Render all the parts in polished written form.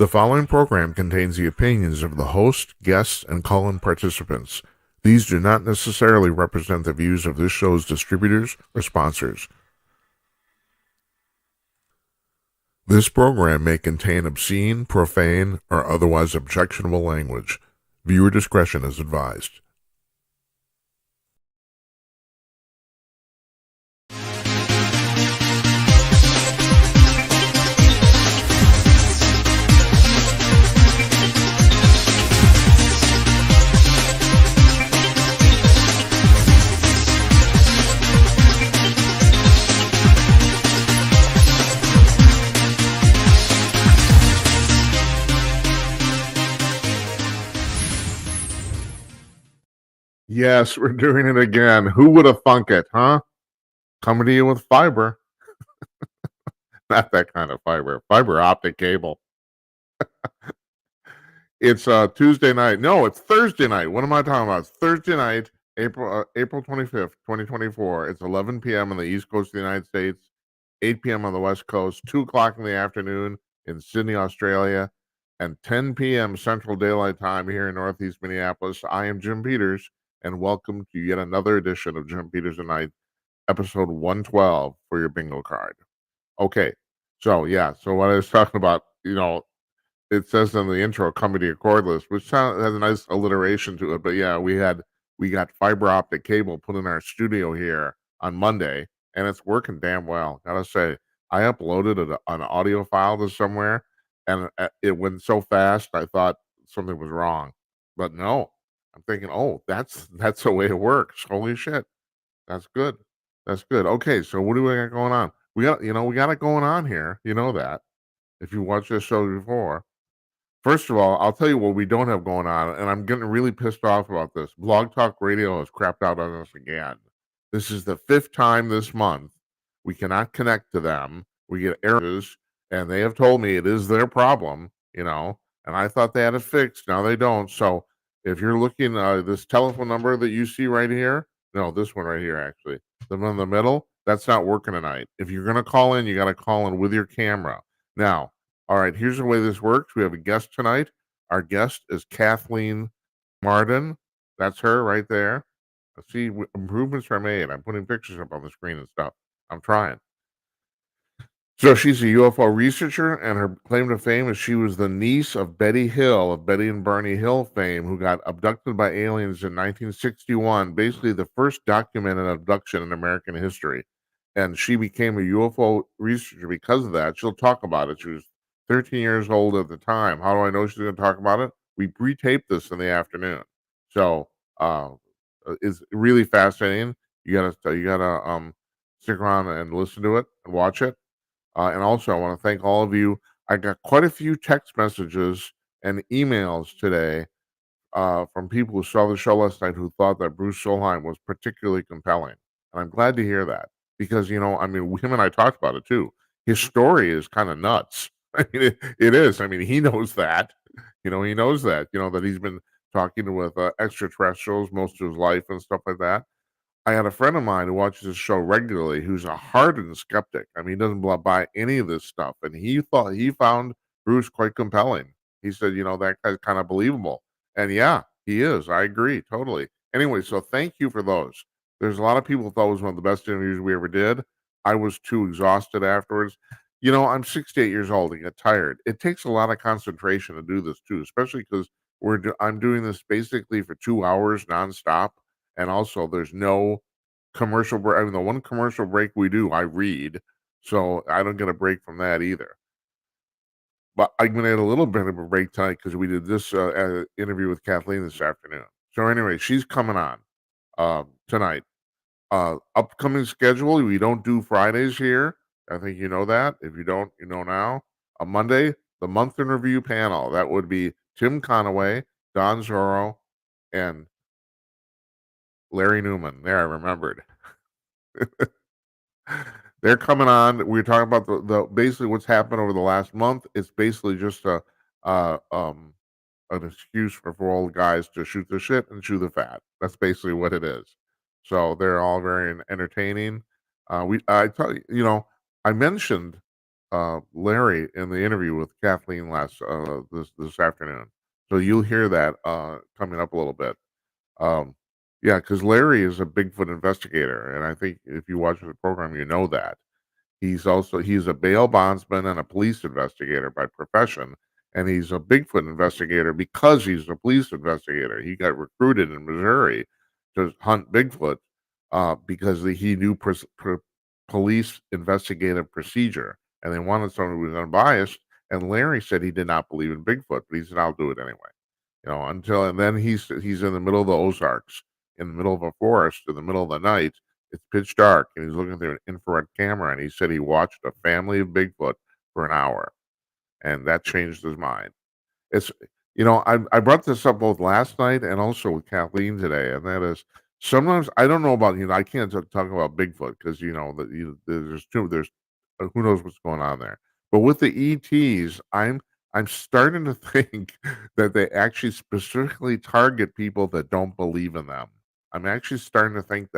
The following program contains the opinions of the host, guests, and call-in participants. These do not necessarily represent the views of this show's distributors or sponsors. This program may contain obscene, profane, or otherwise objectionable language. Viewer discretion is advised. Yes, we're doing it again. Who would have thunk it, huh? Coming to you with fiber. Not that kind of fiber. Fiber optic cable. It's Tuesday night. No, it's Thursday night. What am I talking about? It's Thursday night, April 25th, 2024. It's 11 p.m. on the East Coast of the United States, 8 p.m. on the West Coast, 2 o'clock in the afternoon in Sydney, Australia, and 10 p.m. Central Daylight Time here in Northeast Minneapolis. I am Jim Peters, and welcome to yet another edition of Jim Peters and Night, episode 112 for your bingo card. Okay, so what I was talking about, it says in the intro, "Coming to your cordless," which has a nice alliteration to it. But yeah, we got fiber optic cable put in our studio here on Monday, and it's working damn well. Gotta say, I uploaded an audio file to somewhere, and it went so fast. I thought something was wrong, but no. I'm thinking, oh, that's the way it works. Holy shit, that's good. That's good. Okay, so what do we got going on? We got it going on here. You know that if you watched this show before. First of all, I'll tell you what we don't have going on, and I'm getting really pissed off about this. Blog Talk Radio has crapped out on us again. This is the 5th time this month. We cannot connect to them. We get errors, and they have told me it is their problem, and I thought they had it fixed. Now they don't. So if you're looking, this telephone number that you see right here, no, this one right here, actually, the one in the middle, that's not working tonight. If you're going to call in, you got to call in with your camera. Now, all right, here's the way this works. We have a guest tonight. Our guest is Kathleen Marden. That's her right there. See, improvements are made. I'm putting pictures up on the screen and stuff. I'm trying. So she's a UFO researcher, and her claim to fame is she was the niece of Betty Hill, of Betty and Barney Hill fame, who got abducted by aliens in 1961, basically the first documented abduction in American history. And she became a UFO researcher because of that. She'll talk about it. She was 13 years old at the time. How do I know she's going to talk about it? We pre-taped this in the afternoon. So it's really fascinating. You gotta stick around and listen to it and watch it. And also, I want to thank all of you. I got quite a few text messages and emails today from people who saw the show last night who thought that Bruce Solheim was particularly compelling. And I'm glad to hear that because, I mean, him and I talked about it too. His story is kind of nuts. I mean, it is. I mean, he knows that. He knows that, that he's been talking with extraterrestrials most of his life and stuff like that. I had a friend of mine who watches this show regularly who's a hardened skeptic. I mean, he doesn't buy any of this stuff. And he found Bruce quite compelling. He said, that guy's kind of believable. And yeah, he is. I agree totally. Anyway, so thank you for those. There's a lot of people who thought it was one of the best interviews we ever did. I was too exhausted afterwards. I'm 68 years old and get tired. It takes a lot of concentration to do this too, especially because I'm doing this basically for 2 hours nonstop. And also, there's no commercial break. I mean, the one commercial break we do, I read, so I don't get a break from that either. But I'm going to get a little bit of a break tonight because we did this interview with Kathleen this afternoon. So anyway, she's coming on tonight. Upcoming schedule, we don't do Fridays here. I think you know that. If you don't, you know now. On Monday, the month in review panel. That would be Tim Conaway, Don Zorro, and Larry Newman. There, I remembered. They're coming on. We're talking about the basically what's happened over the last month. It's basically just an excuse for all the guys to shoot the shit and chew the fat. That's basically what it is. So they're all very entertaining. I tell you, I mentioned Larry in the interview with Kathleen this afternoon. So you'll hear that coming up a little bit. Um, yeah, because Larry is a Bigfoot investigator, and I think if you watch the program, you know that. He's a bail bondsman and a police investigator by profession, and he's a Bigfoot investigator because he's a police investigator. He got recruited in Missouri to hunt Bigfoot because he knew police investigative procedure, and they wanted someone who was unbiased. And Larry said he did not believe in Bigfoot, but he said, "I'll do it anyway." And then he's in the middle of the Ozarks, in the middle of a forest, in the middle of the night. It's pitch dark, and he's looking through an infrared camera, and he said he watched a family of Bigfoot for an hour, and that changed his mind. It's I brought this up both last night and also with Kathleen today, and that is sometimes I don't know about I can't talk about Bigfoot because there's who knows what's going on there. But with the ETs, I'm starting to think that they actually specifically target people that don't believe in them. I'm actually starting to think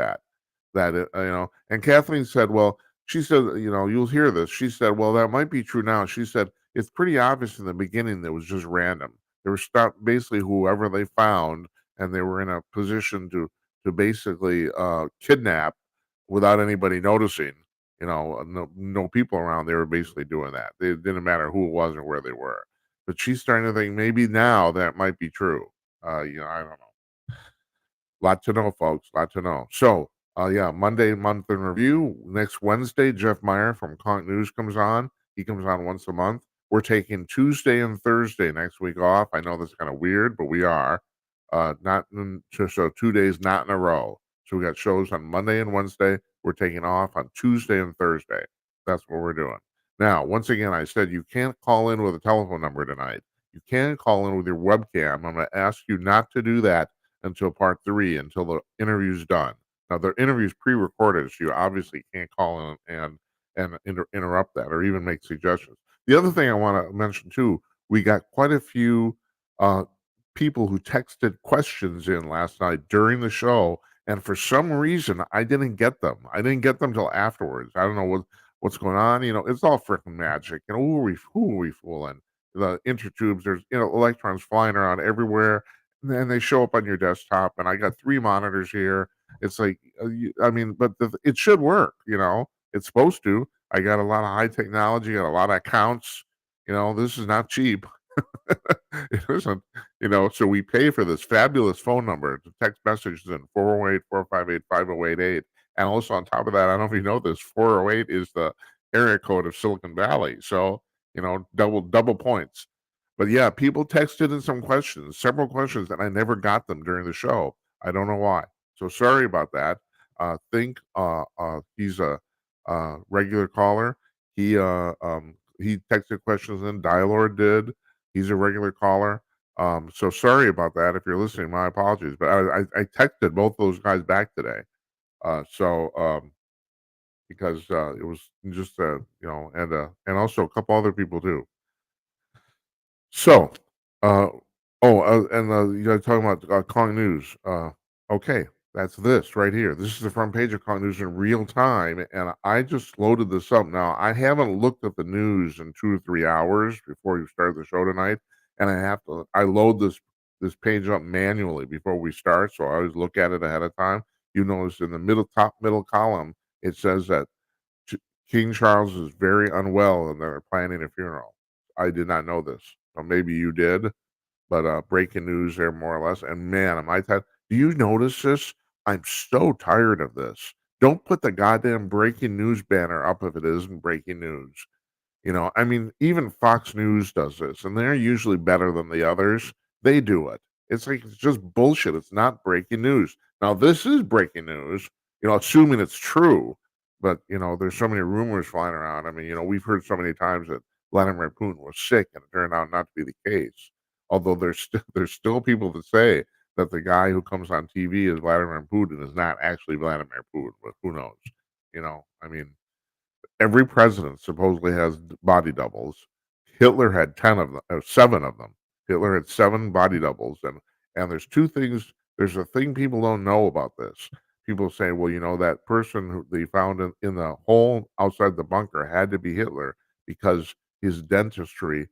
and Kathleen said, well, she said, you'll hear this. She said, well, that might be true now. She said, it's pretty obvious in the beginning that it was just random. They were stopped basically whoever they found, and they were in a position to basically kidnap without anybody noticing. No people around. They were basically doing that. It didn't matter who it was or where they were. But she's starting to think maybe now that might be true. I don't know. Lot to know, folks. Lot to know. So, yeah, Monday month in review. Next Wednesday, Jeff Meyer from Conk News comes on. He comes on once a month. We're taking Tuesday and Thursday next week off. I know this is kind of weird, but we are. Not in, so 2 days not in a row. So we got shows on Monday and Wednesday. We're taking off on Tuesday and Thursday. That's what we're doing. Now, once again, I said you can't call in with a telephone number tonight. You can call in with your webcam. I'm going to ask you not to do that until part 3, until the interview's done. Now, the interview's pre-recorded, so you obviously can't call in and interrupt that or even make suggestions. The other thing I want to mention too, we got quite a few uh, people who texted questions in last night during the show, and for some reason, I didn't get them. I didn't get them till afterwards. I don't know what's going on. It's all freaking magic. Who are we fooling? The intertubes, there's electrons flying around everywhere, and they show up on your desktop. And I got 3 monitors here. It's like, but it should work. It's supposed to. I got a lot of high technology, got a lot of accounts. This is not cheap. It isn't, so we pay for this fabulous phone number to text messages in 408-458-5088. And also on top of that, I don't know if you know this, 408 is the area code of Silicon Valley. So, double points. But yeah, people texted in several questions, and I never got them during the show. I don't know why. So sorry about that. Think he's a regular caller. He texted questions in. Dialord did. He's a regular caller. So sorry about that. If you're listening, my apologies. But I texted both those guys back today. Because it was just and also a couple other people too. So, you guys talking about Kong News. Okay, that's this right here. This is the front page of Kong News in real time, and I just loaded this up. Now, I haven't looked at the news in 2 or 3 hours before you start the show tonight, and I load this page up manually before we start, so I always look at it ahead of time. You notice in the top middle column, it says that King Charles is very unwell and they're planning a funeral. I did not know this. So maybe you did, but breaking news there more or less. And man, am I tired. Do you notice this? I'm so tired of this. Don't put the goddamn breaking news banner up if it isn't breaking news. Even Fox News does this, and they're usually better than the others. They do it. It's like it's just bullshit. It's not breaking news. Now, this is breaking news, assuming it's true. But, there's so many rumors flying around. We've heard so many times that Vladimir Putin was sick, and it turned out not to be the case. Although there's still people that say that the guy who comes on TV as Vladimir Putin is not actually Vladimir Putin, but who knows? You know, I mean, every president supposedly has body doubles. Hitler had 10 of them, 7 of them. Hitler had 7 body doubles, and there's 2 things. There's a thing people don't know about this. People say, well, that person who they found in the hole outside the bunker had to be Hitler because his dentistry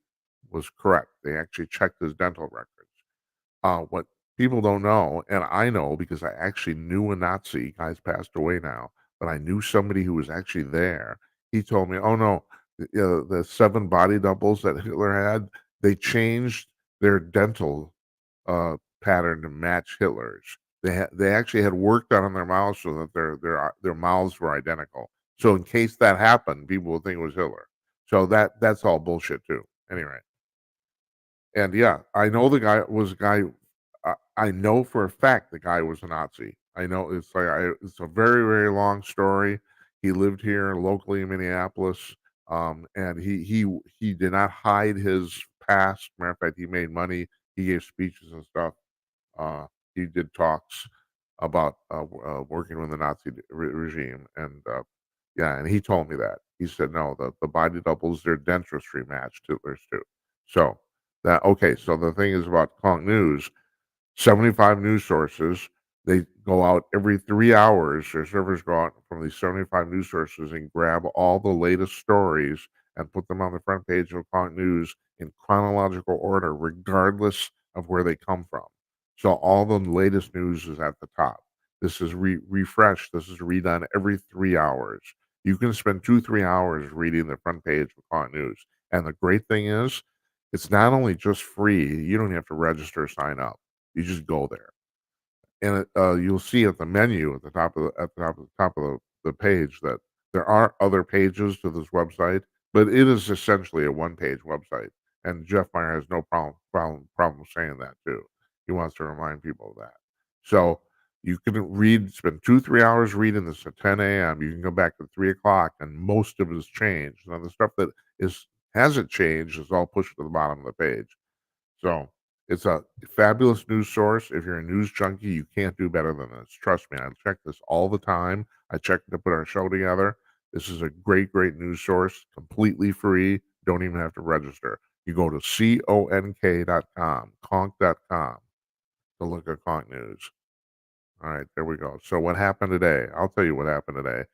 was correct. They actually checked his dental records. What people don't know, and I know because I actually knew a Nazi, guy's passed away now, but I knew somebody who was actually there. He told me, "Oh no, the 7 body doubles that Hitler had, they changed their dental pattern to match Hitler's. They actually had work done on their mouths so that their mouths were identical. So in case that happened, people would think it was Hitler. So that's all bullshit too. Anyway, and yeah, I know the guy was a guy. I know for a fact the guy was a Nazi. I know it's a very very long story. He lived here locally in Minneapolis, and he did not hide his past. Matter of fact, he made money. He gave speeches and stuff. Uh, he did talks about working with the Nazi regime, and yeah, and he told me that. He said, no, the body doubles, their dentistry matched Hitler's too. So that okay. So the thing is about Conk News. 75 news sources. They go out every 3 hours. Their servers go out from these 75 news sources and grab all the latest stories and put them on the front page of Conk News in chronological order, regardless of where they come from. So all the latest news is at the top. This is refreshed. This is redone every 3 hours. You can spend 2, 3 hours reading the front page of Conk News. And the great thing is, it's not only just free. You don't have to register or sign up. You just go there, and you'll see at the menu at the top of the page that there are other pages to this website, but it is essentially a one-page website. And Jeff Meyer has no problem saying that too. He wants to remind people of that. So you can spend 2, 3 hours reading this at 10 a.m. You can go back at 3 o'clock, and most of it has changed. Now the stuff that hasn't changed is all pushed to the bottom of the page. So it's a fabulous news source. If you're a news junkie, you can't do better than this. Trust me, I check this all the time. I check it to put our show together. This is a great, great news source, completely free. Don't even have to register. You go to conk.com, conk.com to look at Conk News. All right, there we go. So what happened today? I'll tell you what happened today.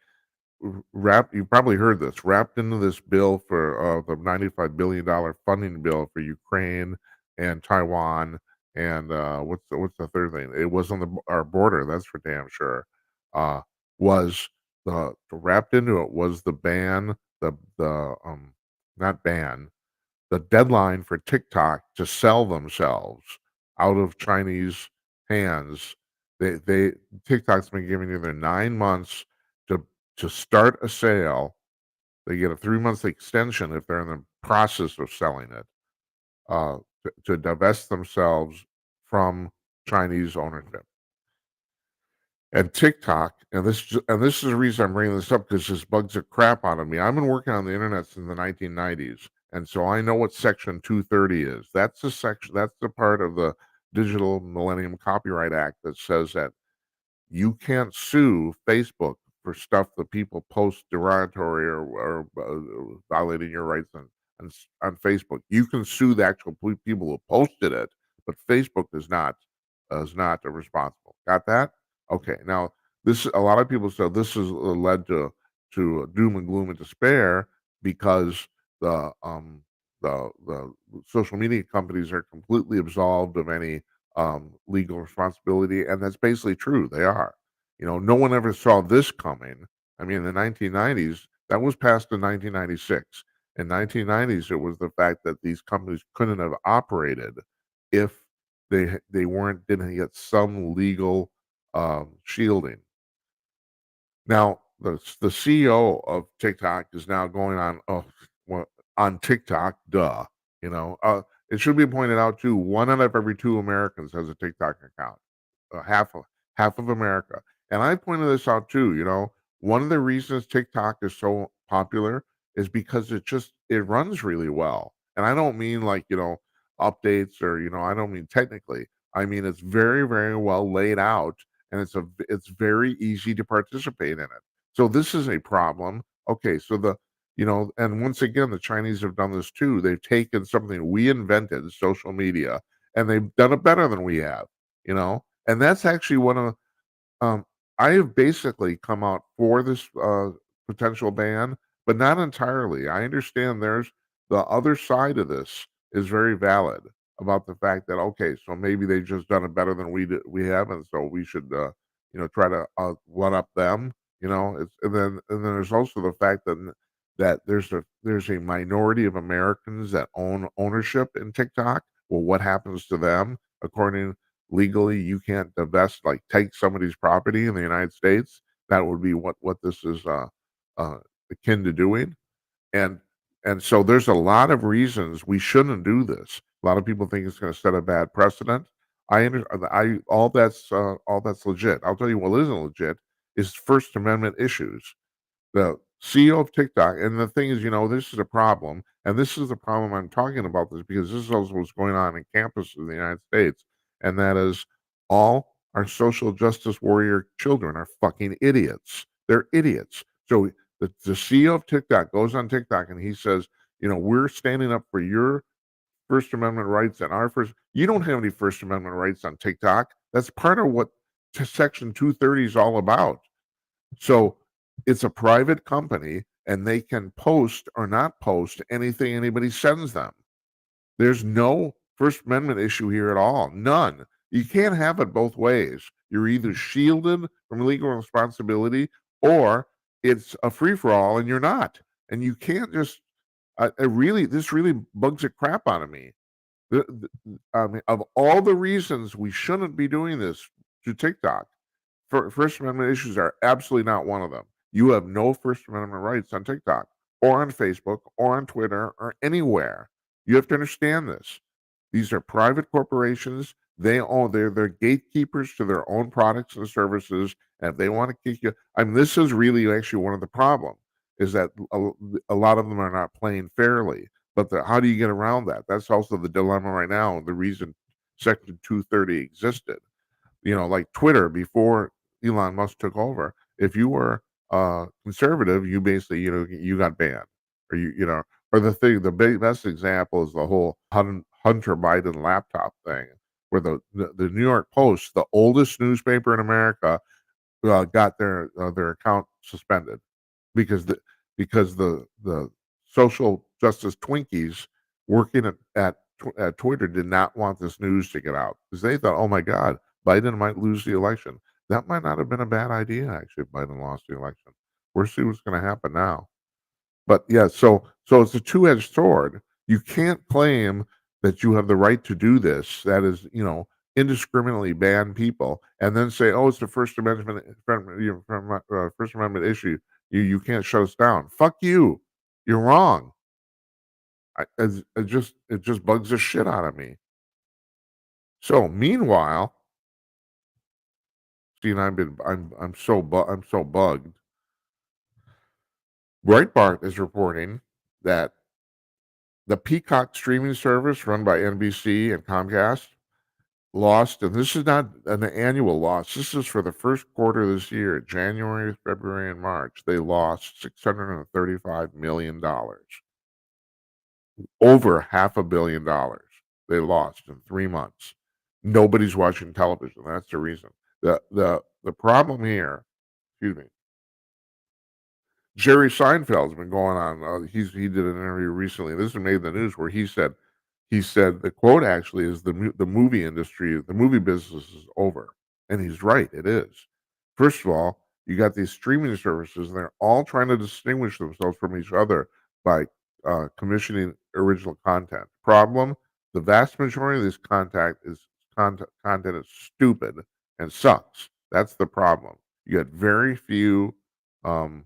You probably heard this, wrapped into this bill for the $95 billion funding bill for Ukraine and Taiwan, and what's the third thing? It was on our border, that's for damn sure. Was the wrapped into it was the ban, the not ban, the deadline for TikTok to sell themselves out of Chinese hands. They TikTok's been giving you their 9 months to start a sale. They get a 3 month extension if they're in the process of selling it, to divest themselves from Chinese ownership. And TikTok, and this is the reason I'm bringing this up because this bugs the crap out of me. I've been working on the internet since the 1990s, and so I know what Section 230 is. That's the section. That's the part of the Digital Millennium Copyright Act that says that you can't sue Facebook for stuff that people post derogatory or violating your rights on Facebook. You can sue the actual people who posted it, but Facebook is not responsible. Got that? Okay. Now a lot of people said this has led to doom and gloom and despair because the the social media companies are completely absolved of any legal responsibility, and that's basically true. They are. No one ever saw this coming. I mean, in the 1990s, that was passed in 1996. In 1990s, it was the fact that these companies couldn't have operated if they didn't get some legal shielding. Now, the CEO of TikTok is now going on TikTok. Duh, you know. It should be pointed out too. 1 out of every 2 Americans has a TikTok account. Half of America, and I pointed this out too. One of the reasons TikTok is so popular is because it runs really well, and I don't mean like updates or I don't mean technically. I mean it's very very well laid out, and it's very easy to participate in it. So this is a problem. Okay, so and once again, the Chinese have done this too. They've taken something we invented, social media, and they've done it better than we have. And that's actually one of I have basically come out for this potential ban but not entirely. I understand there's the other side of this is very valid about the fact that, okay, so maybe they've just done it better than we have, and so we should, try to, one up them, it's and then there's also the fact that there's a minority of Americans that own ownership in TikTok. Well, what happens to them? According legally, you can't divest, like, take somebody's property in the United States. That would be what this is, uh, akin to doing. And and so there's a lot of reasons we shouldn't do this. A lot of people think it's gonna set a bad precedent. I all that's legit. I'll tell you what isn't legit is First Amendment issues. The CEO of TikTok, and the thing is, this is a problem, and this is the problem I'm talking about this because this is also what's going on in campuses in the United States, and that is all our social justice warrior children are fucking idiots. They're idiots. So the CEO of TikTok goes on TikTok and he says, we're standing up for your First Amendment rights and our first. You don't have any First Amendment rights on TikTok. That's part of what Section 230 is all about. So it's a private company and they can post or not post anything anybody sends them. There's no First Amendment issue here at all. None. You can't have it both ways. You're either shielded from legal responsibility or it's a free for all and you're not. And you can't just, this really bugs the crap out of me. I mean, of all the reasons we shouldn't be doing this to TikTok, First Amendment issues are absolutely not one of them. You have no First Amendment rights on TikTok or on Facebook or on Twitter or anywhere. You have to understand this. These are private corporations. They're gatekeepers to their own products and services. And if they want to kick you, I mean, this is really actually one of the problems is that a lot of them are not playing fairly. But how do you get around that? That's also the dilemma right now. The reason Section 230 existed. Like Twitter before Elon Musk took over. If you were conservative, you basically, you got banned, or or the best example is the whole Hunter Biden laptop thing, where the New York Post, the oldest newspaper in America, got their account suspended because the social justice Twinkies working at Twitter did not want this news to get out because they thought, oh my God, Biden might lose the election. That might not have been a bad idea actually if Biden lost the election. We'll see what's going to happen now. But yeah, so it's a two-edged sword. You can't claim that you have the right to do this. That is, indiscriminately ban people, and then say, "Oh, it's the First Amendment, First Amendment issue. You can't shut us down." Fuck you. You're wrong. It just bugs the shit out of me. So meanwhile, see, and I'm so bugged. Breitbart is reporting that the Peacock streaming service run by NBC and Comcast lost, and this is not an annual loss. This is for the first quarter of this year, January, February, and March. They lost $635 million. Over $500 million they lost in 3 months. Nobody's watching television. That's the reason. The problem here, excuse me, Jerry Seinfeld's been going on. He did an interview recently. This made the news where he said the quote actually is the movie industry, the movie business is over, and he's right. It is. First of all, you got these streaming services, and they're all trying to distinguish themselves from each other by commissioning original content. Problem: the vast majority of this content is stupid and sucks. That's the problem. You got very few. Um,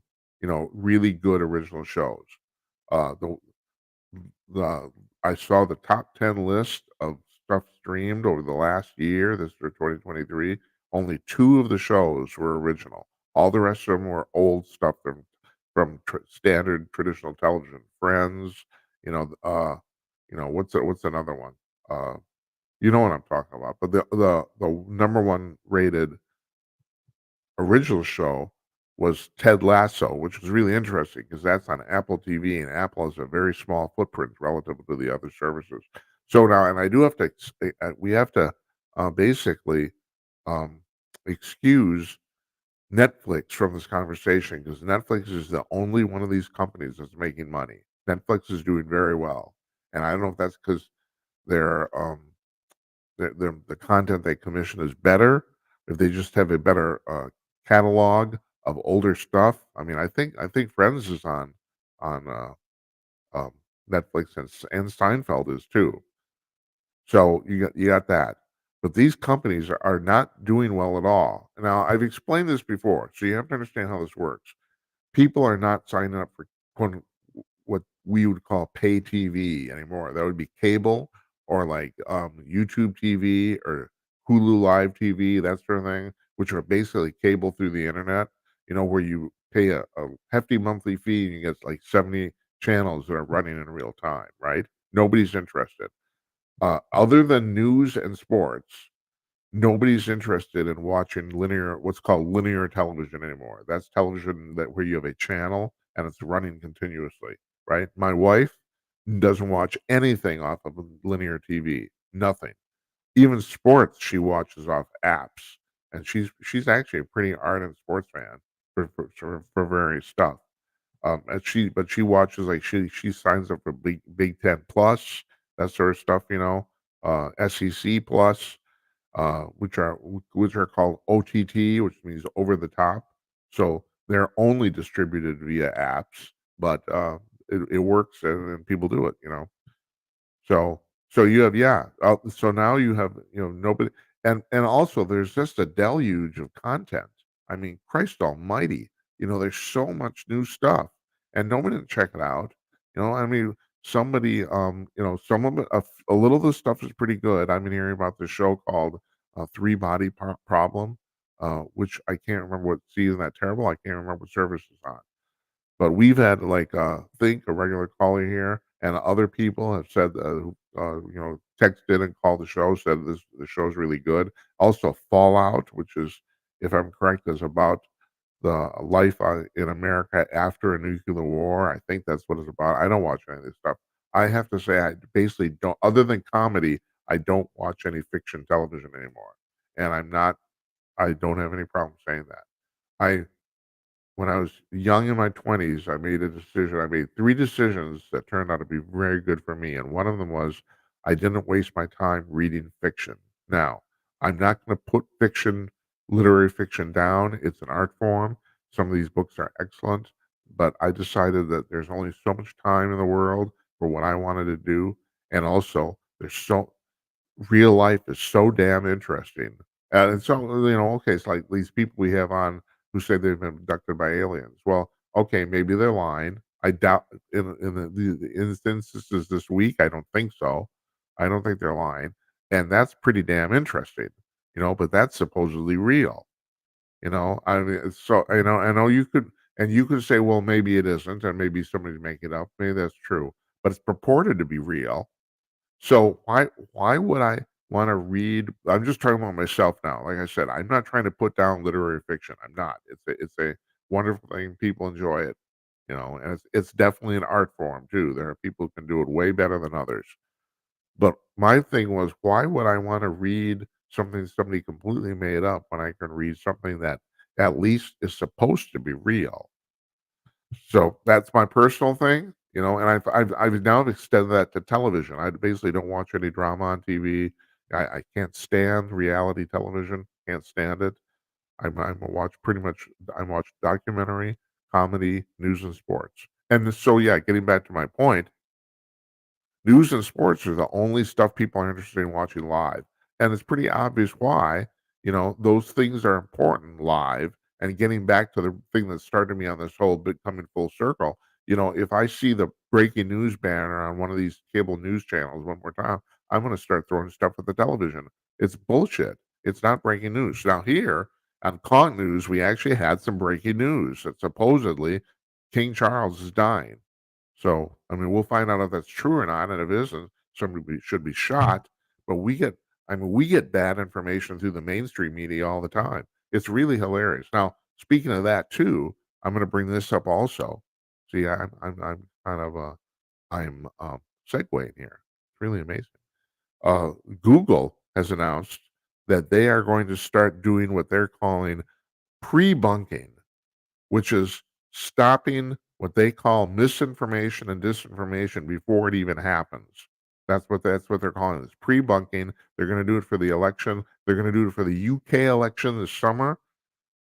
really good original shows. Uh, the the I saw the top 10 list of stuff streamed over the last year. This is for 2023. Only two of the shows were original. All the rest of them were old stuff from standard traditional television. Friends, what's another one? Uh, you know what I'm talking about. But the number one rated original show was Ted Lasso, which was really interesting because that's on Apple TV, and Apple has a very small footprint relative to the other services. So now, and I do have to, we have to basically excuse Netflix from this conversation because Netflix is the only one of these companies that's making money. Netflix is doing very well, and I don't know if that's because their the content they commission is better, if they just have a better catalog of older stuff. I mean, I think Friends is on um, Netflix and Seinfeld is too. So you got that. But these companies are not doing well at all. Now, I've explained this before, so you have to understand how this works. People are not signing up for quote, what we would call pay TV anymore. That would be cable or like YouTube TV or Hulu Live TV, that sort of thing, which are basically cable through the internet, where you pay a hefty monthly fee and you get like 70 channels that are running in real time, right? Nobody's interested. Other than news and sports, nobody's interested in watching what's called linear television anymore. That's television that where you have a channel and it's running continuously, right? My wife doesn't watch anything off of linear TV. Nothing. Even sports she watches off apps. And she's actually a pretty ardent sports fan for various stuff. And she watches like she signs up for Big Ten Plus, that sort of stuff, SEC Plus, which are called OTT, which means over the top. So they're only distributed via apps, but it works and people do it. So so you have so now you have nobody and also there's just a deluge of content. I mean, Christ Almighty, there's so much new stuff and nobody to check it out. I mean, somebody some of it a little of the stuff is pretty good. I've been hearing about this show called Three Body Problem, which I can't remember what season that terrible. I can't remember what service it's on. But we've had like Think, a regular caller here, and other people have said who texted and called the show, said the show's really good. Also, Fallout, which is, if I'm correct, is about the life in America after a nuclear war. I think that's what it's about. I don't watch any of this stuff. I have to say, I basically don't. Other than comedy, I don't watch any fiction television anymore, and I'm not. I don't have any problem saying that. I when I was young in my 20s, I made a decision. I made 3 decisions that turned out to be very good for me, and one of them was I didn't waste my time reading fiction. Now, I'm not gonna put literary fiction down. It's an art form. Some of these books are excellent, but I decided that there's only so much time in the world for what I wanted to do, and also there's so real life is so damn interesting. And so, okay, it's like these people we have on who say they've been abducted by aliens. Well, okay, maybe they're lying. I doubt in the instances this week, I don't think so. I don't think they're lying. And that's pretty damn interesting, but that's supposedly real. I mean, so, I know you could say, well, maybe it isn't, and maybe somebody's making it up. Maybe that's true, but it's purported to be real. So why would I wanna read I'm just talking about myself now. Like I said, I'm not trying to put down literary fiction. I'm not. It's a wonderful thing. People enjoy it, and it's definitely an art form too. There are people who can do it way better than others. But my thing was, why would I wanna read something somebody completely made up when I can read something that at least is supposed to be real? So that's my personal thing, and I've now extended that to television. I basically don't watch any drama on TV. I can't stand reality television. Can't stand it. I'm a watch pretty much. I watch documentary, comedy, news, and sports. And so yeah, getting back to my point, news and sports are the only stuff people are interested in watching live, and it's pretty obvious why. Those things are important live, and getting back to the thing that started me on this whole bit coming full circle, if I see the breaking news banner on one of these cable news channels one more time, I'm gonna start throwing stuff at the television. It's bullshit. It's not breaking news. Now here on Con News, we actually had some breaking news that supposedly King Charles is dying. So, I mean, we'll find out if that's true or not, and if it isn't, should be shot. But we get bad information through the mainstream media all the time. It's really hilarious. Now, speaking of that too, I'm going to bring this up also. See, I'm kind of I'm segueing here. It's really amazing. Uh, Google has announced that they are going to start doing what they're calling pre-bunking, which is stopping what they call misinformation and disinformation before it even happens. That's what they're calling this pre-bunking. They're going to do it for the election. They're going to do it for the UK election this summer,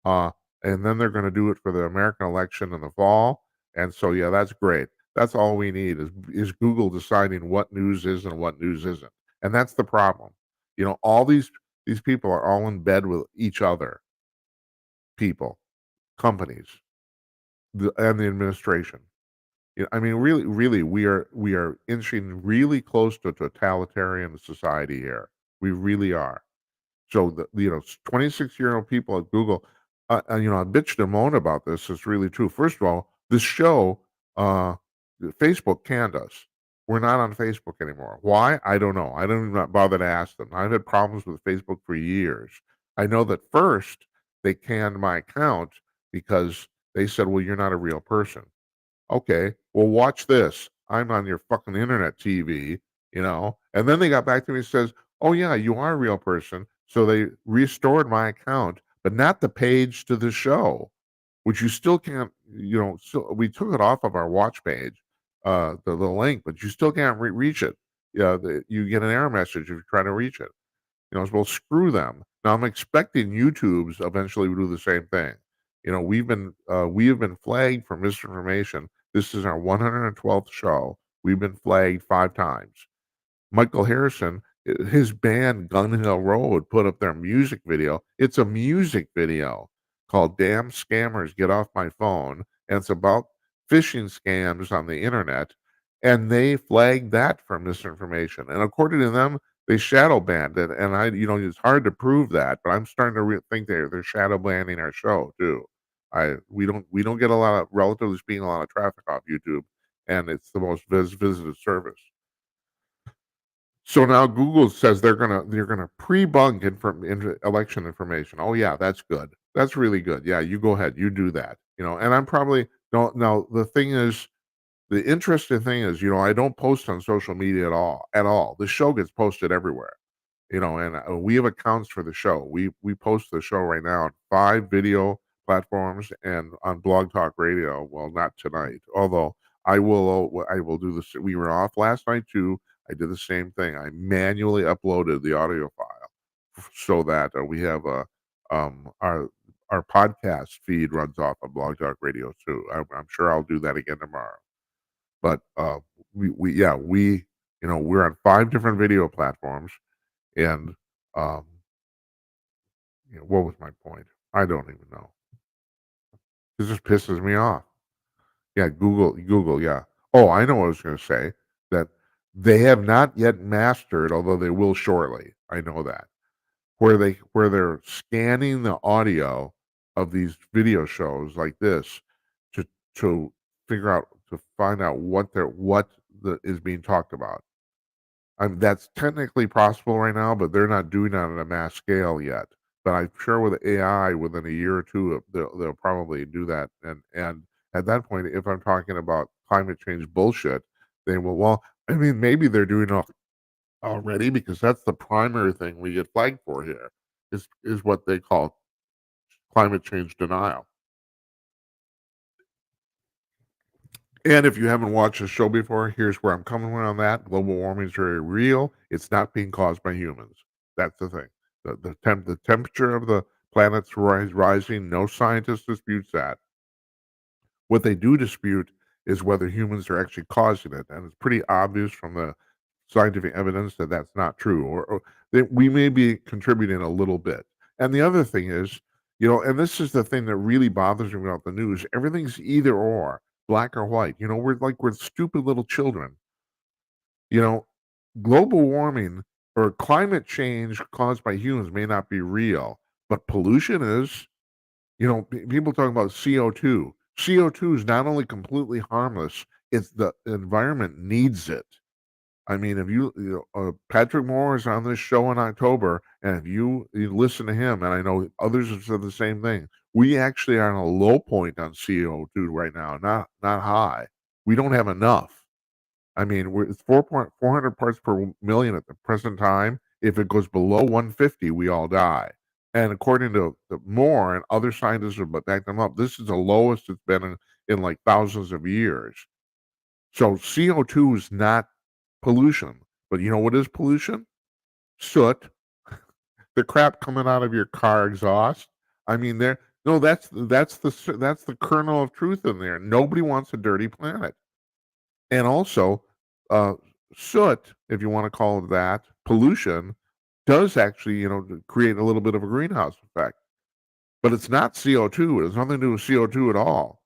uh, and then they're going to do it for the American election in the fall. And so, yeah, that's great. That's all we need is Google deciding what news is and what news isn't, and that's the problem. All these people are all in bed with each other, people, companies, and the administration. I mean, really, really, we are inching really close to totalitarian society here. We really are. So 26-year-old people at Google, I bitched and moaned about this. It's really true. First of all, this show, uh, Facebook canned us. We're not on Facebook anymore. Why? I don't know. I don't even bother to ask them. I've had problems with Facebook for years. I know that first they canned my account because they said, "Well, you're not a real person." Okay, well, watch this. I'm on your fucking internet TV. And then they got back to me and says, "Oh yeah, you are a real person." So they restored my account, but not the page to the show, which you still can't. Still, we took it off of our watch page, the link, but you still can't reach it. Yeah, you get an error message if you try to reach it. Well, screw them. Now I'm expecting YouTube's eventually will do the same thing. We have been flagged for misinformation. This is our 112th show. We've been flagged 5 times. Michael Harrison, his band Gun Hill Road put up their music video. It's a music video called Damn Scammers Get Off My Phone. And it's about phishing scams on the internet. And they flagged that for misinformation. And according to them, they shadow banned it. And it's hard to prove that, but I'm starting to think they're shadow banning our show too. We don't get a lot of, relatively speaking, a lot of traffic off YouTube, and it's the most visited service. So now Google says they're gonna pre-bunk election information. Oh yeah, that's good. That's really good. Yeah, you go ahead, you do that. And I'm probably no. Now the thing is, the interesting thing is, I don't post on social media at all. At all, the show gets posted everywhere. And we have accounts for the show. We post the show right now on 5 video platforms and on Blog Talk Radio. Well, not tonight, although I will do this. We were off last night too. I did the same thing. I manually uploaded the audio file so that we have our podcast feed runs off of Blog Talk Radio too. I'm sure I'll do that again tomorrow. But we're on 5 different video platforms, and um, what was my point? I don't even know. This just pisses me off. Yeah, Google. Yeah. Oh, I know what I was going to say. That they have not yet mastered, although they will shortly. I know that where they're scanning the audio of these video shows like this to to find out what is being talked about. That's technically possible right now, but they're not doing that on a mass scale yet. But I'm sure with AI, within a year or two, they'll probably do that. And at that point, if I'm talking about climate change bullshit, they will. Well, I mean, maybe they're doing it already, because that's the primary thing we get flagged for here. Is what they call climate change denial. And if you haven't watched the show before, here's where I'm coming on that. Global warming is very real. It's not being caused by humans. That's the thing. The temperature of the planet's rising. No scientist disputes that. What they do dispute is whether humans are actually causing it, and it's pretty obvious from the scientific evidence that that's not true, or that we may be contributing a little bit. And the other thing is, and this is the thing that really bothers me about the news. Everything's either or, black or white. We're stupid little children. You know, Global warming or climate change caused by humans may not be real, but pollution is. People talk about CO2. CO2 is not only completely harmless, it's the environment needs it. I mean, if Patrick Moore is on this show in October, and if you listen to him, and I know others have said the same thing, we actually are on a low point on CO2 right now, not high. We don't have enough. I mean, it's 400 parts per million at the present time. If it goes below 150, we all die. And according to the Moore and other scientists have backed them up, this is the lowest it's been in like thousands of years. So CO2 is not pollution, but you know what is pollution? Soot, the crap coming out of your car exhaust. I mean, there. No, that's the kernel of truth in there. Nobody wants a dirty planet, and also, uh, soot, if you want to call it that, pollution, does actually create a little bit of a greenhouse effect, but it's not CO2. It has nothing to do with CO2 at all.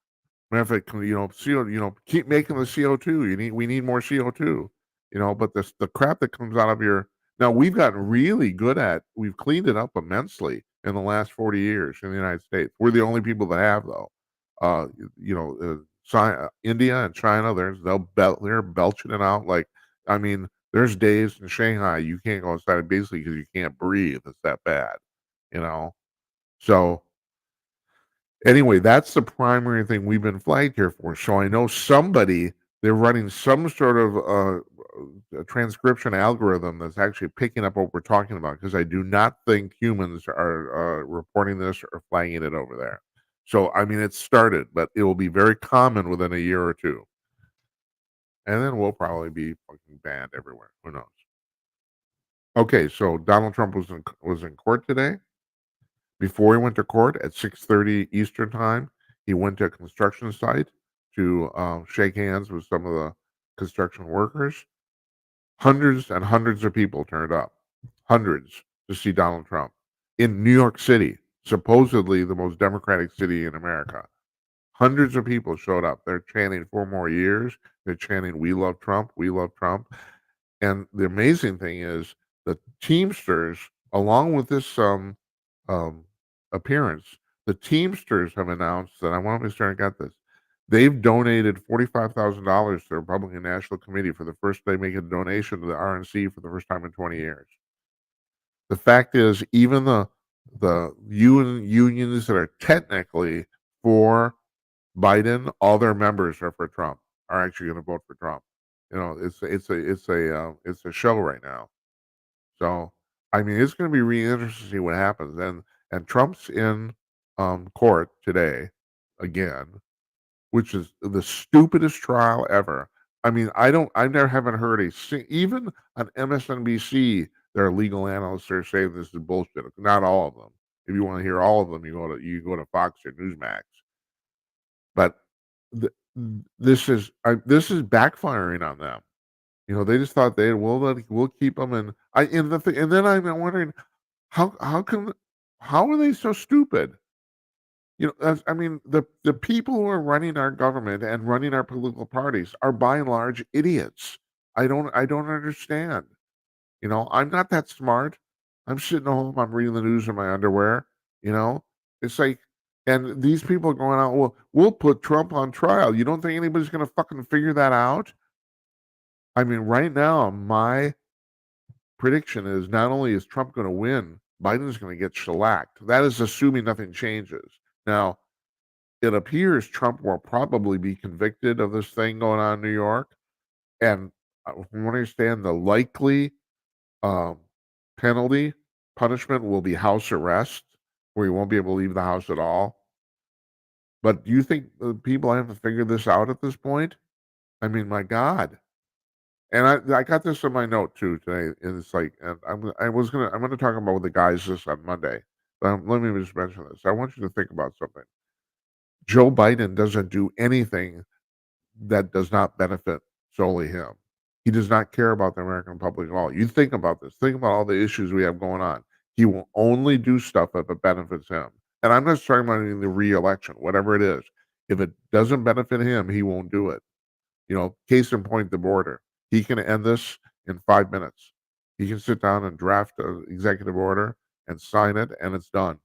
Matter of fact, CO, keep making the CO2. We need more CO2. But the crap that comes out of your now we've gotten really good we've cleaned it up immensely in the last 40 years in the United States. We're the only people that have though. India and China, they're belching it out like I mean, there's days in Shanghai you can't go outside basically because you can't breathe. It's that bad, you know. So anyway, that's the primary thing we've been flagged here for. So I know they're running some sort of a transcription algorithm that's actually picking up what we're talking about because I do not think humans are reporting this or flagging it over there. So, I mean, it's started, but it will be very common within a year or two. And then we'll probably be fucking banned everywhere. Who knows? Okay, so Donald Trump was in court today. Before he went to court at 6:30 Eastern time, he went to a construction site to shake hands with some of the construction workers. Hundreds and hundreds of people turned up, hundreds, to see Donald Trump in New York City, supposedly the most democratic city in America. Hundreds of people showed up. They're chanting 4 more years. They're chanting, "We love Trump. We love Trump." And the amazing thing is the Teamsters, along with this um, appearance, the Teamsters have announced that I want to make sure I got this. They've donated $45,000 to the Republican National Committee for the first. They make a donation to the RNC for the first time in 20 years. The fact is, even the unions that are technically for Biden, all their members are for Trump. Are actually going to vote for Trump. It's a show right now. So I mean, it's going to be really interesting to see what happens. And Trump's in court today again, which is the stupidest trial ever. I mean, I never haven't heard even on MSNBC. There are legal analysts that are saying this is bullshit. Not all of them. If you want to hear all of them, you go to Fox or Newsmax. But th- this is backfiring on them. They just thought we'll keep them, and and then I'm wondering how are they so stupid? I mean, the people who are running our government and running our political parties are by and large idiots. I don't understand. I'm not that smart. I'm sitting at home. I'm reading the news in my underwear. You know, it's like, and these people are going out. Well, we'll put Trump on trial. You don't think anybody's going to fucking figure that out? I mean, right now, my prediction is not only is Trump going to win, Biden's going to get shellacked. That is assuming nothing changes. Now, it appears Trump will probably be convicted of this thing going on in New York. And from what I understand, the likely um, punishment will be house arrest, where he won't be able to leave the house at all. But do you think people have to figure this out at this point? I mean, my God. And I got this in my note too today. And it's like, and I'm gonna talk about with the guys this on Monday. Let me just mention this. I want you to think about something. Joe Biden doesn't do anything that does not benefit solely him. He does not care about the American public at all. You think about this. Think about all the issues we have going on. He will only do stuff if it benefits him. And I'm not talking about in the re-election, whatever it is. If it doesn't benefit him, he won't do it. Case in point, the border. He can end this in 5 minutes. He can sit down and draft an executive order and sign it, and it's done.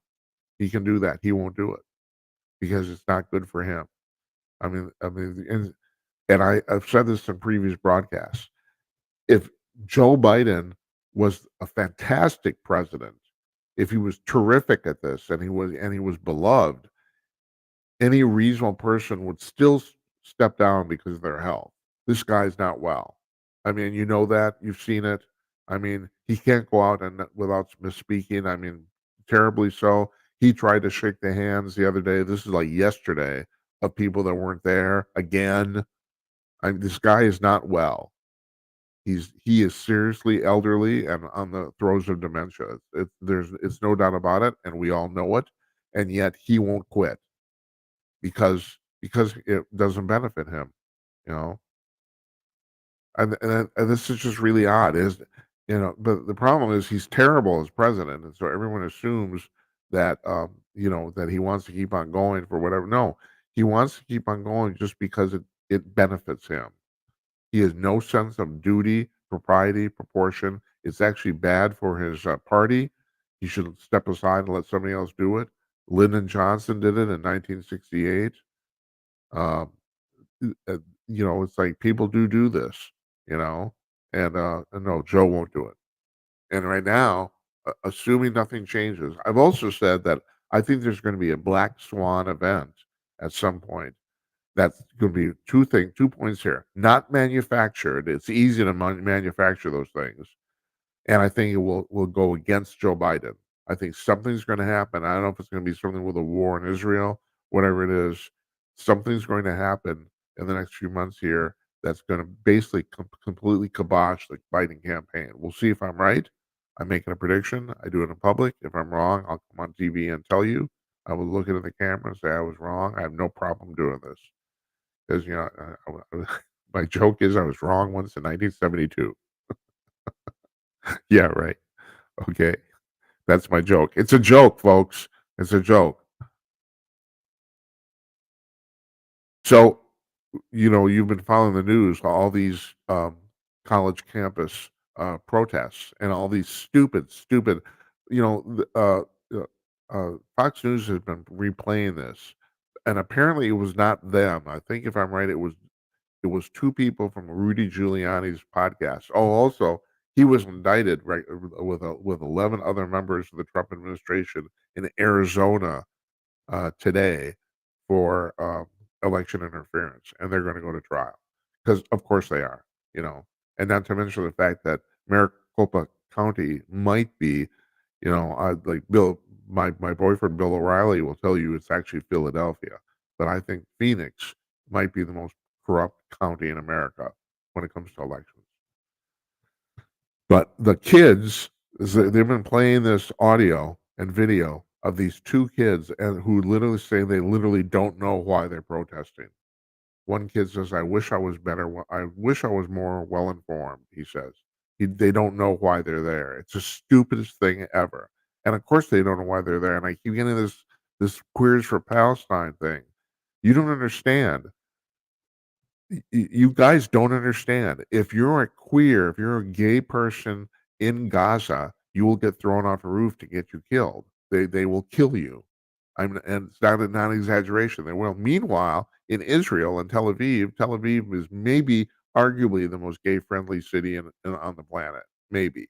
He can do that. He won't do it because it's not good for him. And I've said this in previous broadcasts. If Joe Biden was a fantastic president, if he was terrific at this and he was beloved, any reasonable person would still step down because of their health. This guy's not well. I mean, you know that. You've seen it. I mean, he can't go out and without misspeaking. I mean, terribly so. He tried to shake the hands the other day. This is like yesterday of people that weren't there again. This guy is not well. He is seriously elderly and on the throes of dementia. It's no doubt about it, and we all know it. And yet he won't quit because it doesn't benefit him. You know, and this is just really odd. Is but the problem is he's terrible as president, and so everyone assumes that that he wants to keep on going for whatever. No, he wants to keep on going just because it benefits him. He has no sense of duty, propriety, proportion. It's actually bad for his party. He should step aside and let somebody else do it. Lyndon Johnson did it in 1968. Um, uh, it's like people do this, you know, and no, Joe won't do it. And right now, assuming nothing changes, I've also said that I think there's going to be a black swan event at some point. That's going to be 2 points here. Not manufactured. It's easy to manufacture those things, and I think it will go against Joe Biden. I think something's going to happen. I don't know if it's going to be something with a war in Israel, whatever it is. Something's going to happen in the next few months here that's going to basically completely kibosh the Biden campaign. We'll see if I'm right. I'm making a prediction. I do it in public. If I'm wrong, I'll come on TV and tell you. I will look into the camera and say I was wrong. I have no problem doing this because my joke is I was wrong once in 1972. Yeah, right. Okay. That's my joke. It's a joke, folks. It's a joke. So, you've been following the news, all these college campus protests and all these stupid, Fox News has been replaying this. And apparently it was not them. I think if I'm right, it was two people from Rudy Giuliani's podcast. Oh, also, he was indicted right with 11 other members of the Trump administration in Arizona today for election interference, and they're going to go to trial because, of course, they are. And not to mention the fact that Maricopa County might be, like Bill, my boyfriend Bill O'Reilly will tell you it's actually Philadelphia, but I think Phoenix might be the most corrupt county in America when it comes to elections. But the kids, they've been playing this audio and video of these two kids and who literally say they literally don't know why they're protesting. One kid says, "I wish I was better. I wish I was more well informed." He says, they don't know why they're there. It's the stupidest thing ever. And of course, they don't know why they're there. And I keep getting this Queers for Palestine thing. You don't understand. You guys don't understand. If you're a queer, if you're a gay person in Gaza, you will get thrown off a roof to get you killed. They will kill you. And it's not an exaggeration. They will. Meanwhile, in Israel and Tel Aviv is maybe arguably the most gay friendly city on the planet. Maybe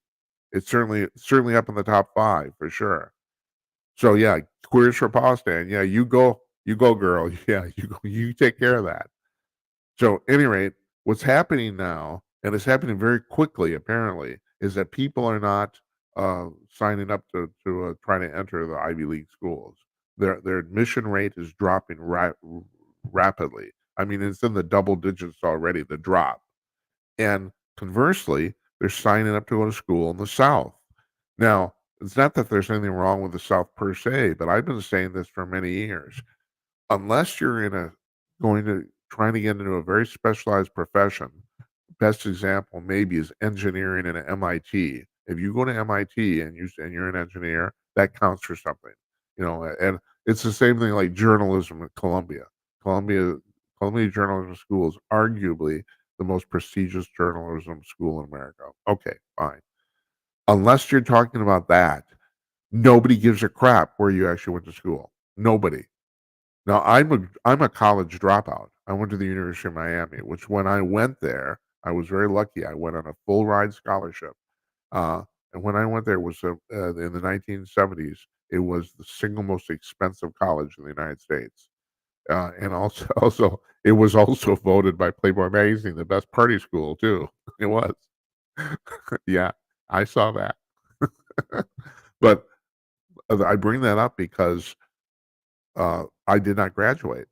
it's certainly up in the top 5 for sure. So yeah, Queers for Palestine. Yeah, you go, girl. Yeah, you take care of that. So, at any rate, what's happening now, and it's happening very quickly, apparently, is that people are not signing up to try to enter the Ivy League schools. Their admission rate is dropping rapidly. I mean, it's in the double digits already. The drop, and conversely, they're signing up to go to school in the South. Now, it's not that there's anything wrong with the South per se, but I've been saying this for many years unless you're trying to get into a very specialized profession. Best example maybe is engineering at MIT. If you go to MIT and you're an engineer, that counts for something. And it's the same thing like journalism at Columbia. Columbia Columbia Journalism School is arguably the most prestigious journalism school in America. Okay, fine. Unless you're talking about that, nobody gives a crap where you actually went to school. Nobody. Now, I'm a college dropout. I went to the University of Miami, which when I went there, I was very lucky. I went on a full ride scholarship. Uh, and when I went there, it was in the 1970s. It was the single most expensive college in the United States, and also, also it was also voted by Playboy magazine the best party school too. It was, yeah, I saw that. But I bring that up because I did not graduate.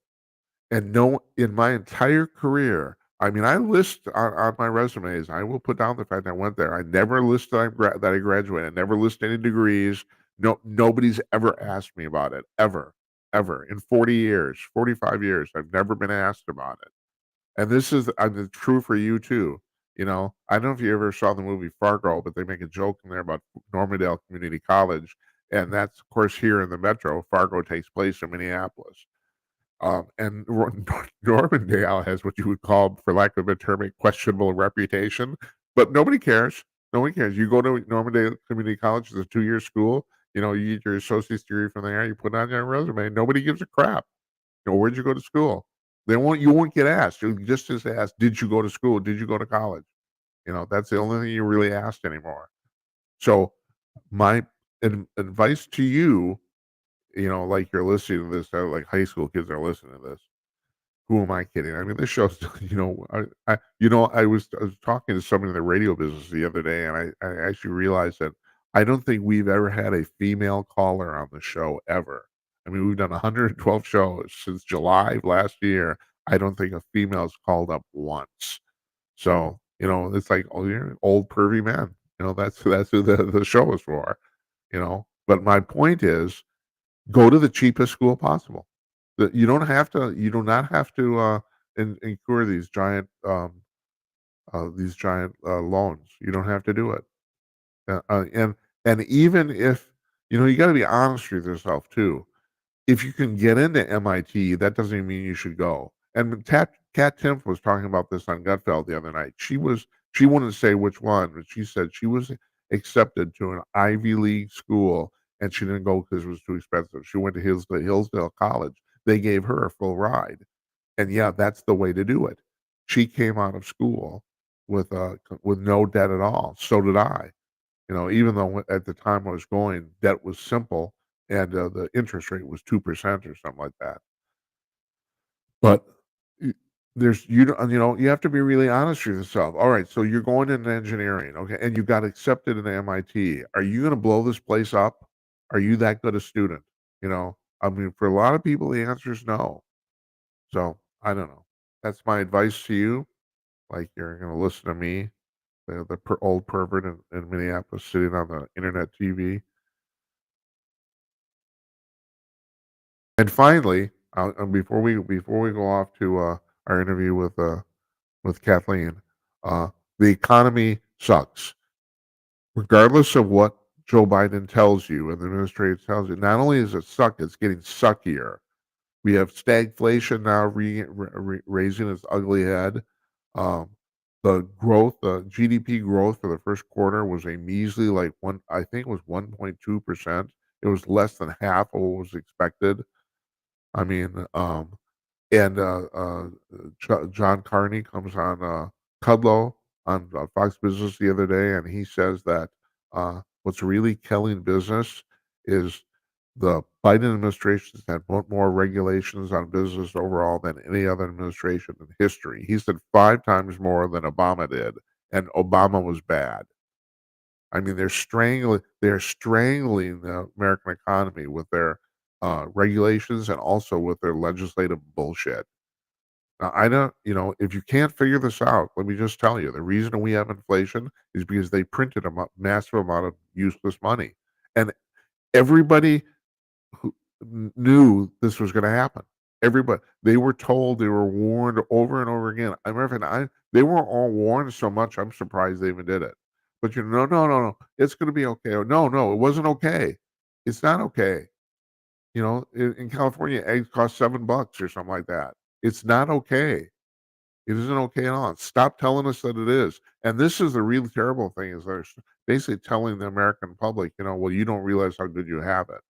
And no, in my entire career, I mean, I list on my resumes, I will put down the fact I went there. I never list that I graduated. I never list any degrees. No, nobody's ever asked me about it, ever, ever. In 40 years, 45 years, I've never been asked about it. And this is true for you too. You know, I don't know if you ever saw the movie Fargo, but they make a joke in there about Normandale Community College, and that's of course here in the metro. Fargo takes place in Minneapolis. And Normandale has what you would call, for lack of a term, a questionable reputation, but nobody cares. Nobody cares. You go to Normandale Community College, it's a 2-year school. You know, you get your associate's degree from there. You put it on your resume. Nobody gives a crap. You know, where'd you go to school? You won't get asked. You'll just as asked, did you go to school? Did you go to college? You know, that's the only thing you really asked anymore. So my advice to you, you know, like you're listening to this, like high school kids are listening to this. Who am I kidding? I mean, this show's, you know, I was talking to somebody in the radio business the other day, and I actually realized that I don't think we've ever had a female caller on the show ever. I mean, we've done 112 shows since July of last year. I don't think a female's called up once. So, you know, it's like, oh, you're old pervy men. You know, that's who the show is for. You know, but my point is, go to the cheapest school possible. You do not have to, incur these giant, loans. You don't have to do it. Uh, uh, and and even if you know, you gotta be honest with yourself too. If you can get into MIT, that doesn't even mean you should go. And Kat Timpf was talking about this on Gutfeld the other night. She wouldn't say which one, but she said she was accepted to an Ivy League school, and she didn't go because it was too expensive. She went to Hillsdale College. They gave her a full ride, and yeah, that's the way to do it. She came out of school with no debt at all. So did I. You know, even though at the time I was going, debt was simple and, the interest rate was 2% or something like that. But y there's you know, you have to be really honest with yourself. Alright, so you're going into engineering, okay, and you got accepted into MIT. Are you gonna blow this place up? Are you that good a student? You know? I mean, for a lot of people, the answer is no. So, I don't know. That's my advice to you. Like, you're gonna listen to me, the old pervert in Minneapolis sitting on the internet TV. And finally, before we go off to our interview with Kathleen, the economy sucks. Regardless of what Joe Biden tells you and the administration tells you, not only is it suck, it's getting suckier. We have stagflation now raising its ugly head. Um, the GDP growth for the first quarter was a measly like I think it was 1.2%. It was less than half of what was expected. I mean, and, John Carney comes on, Kudlow on, Fox Business the other day, and he says that, what's really killing business is the Biden administration's had more regulations on business overall than any other administration in history. He said 5 times more than Obama did, and Obama was bad. I mean, they're strangling the American economy with their, regulations and also with their legislative bullshit. Now, I don't you know, if you can't figure this out, let me just tell you, the reason we have inflation is because they printed a massive amount of useless money, and everybody who knew this was gonna happen. Everybody they were told, they were warned over and over again. I remember they weren't all warned so much, I'm surprised they even did it. But, you know, "No, no, no, no, it's gonna be okay," or, "No, no, it wasn't okay. It's not okay." You know, in California, eggs cost $7 or something like that. It's not okay. It isn't okay at all. Stop telling us that it is. And this is the really terrible thing is they're basically telling the American public, you know, well, you don't realize how good you have it.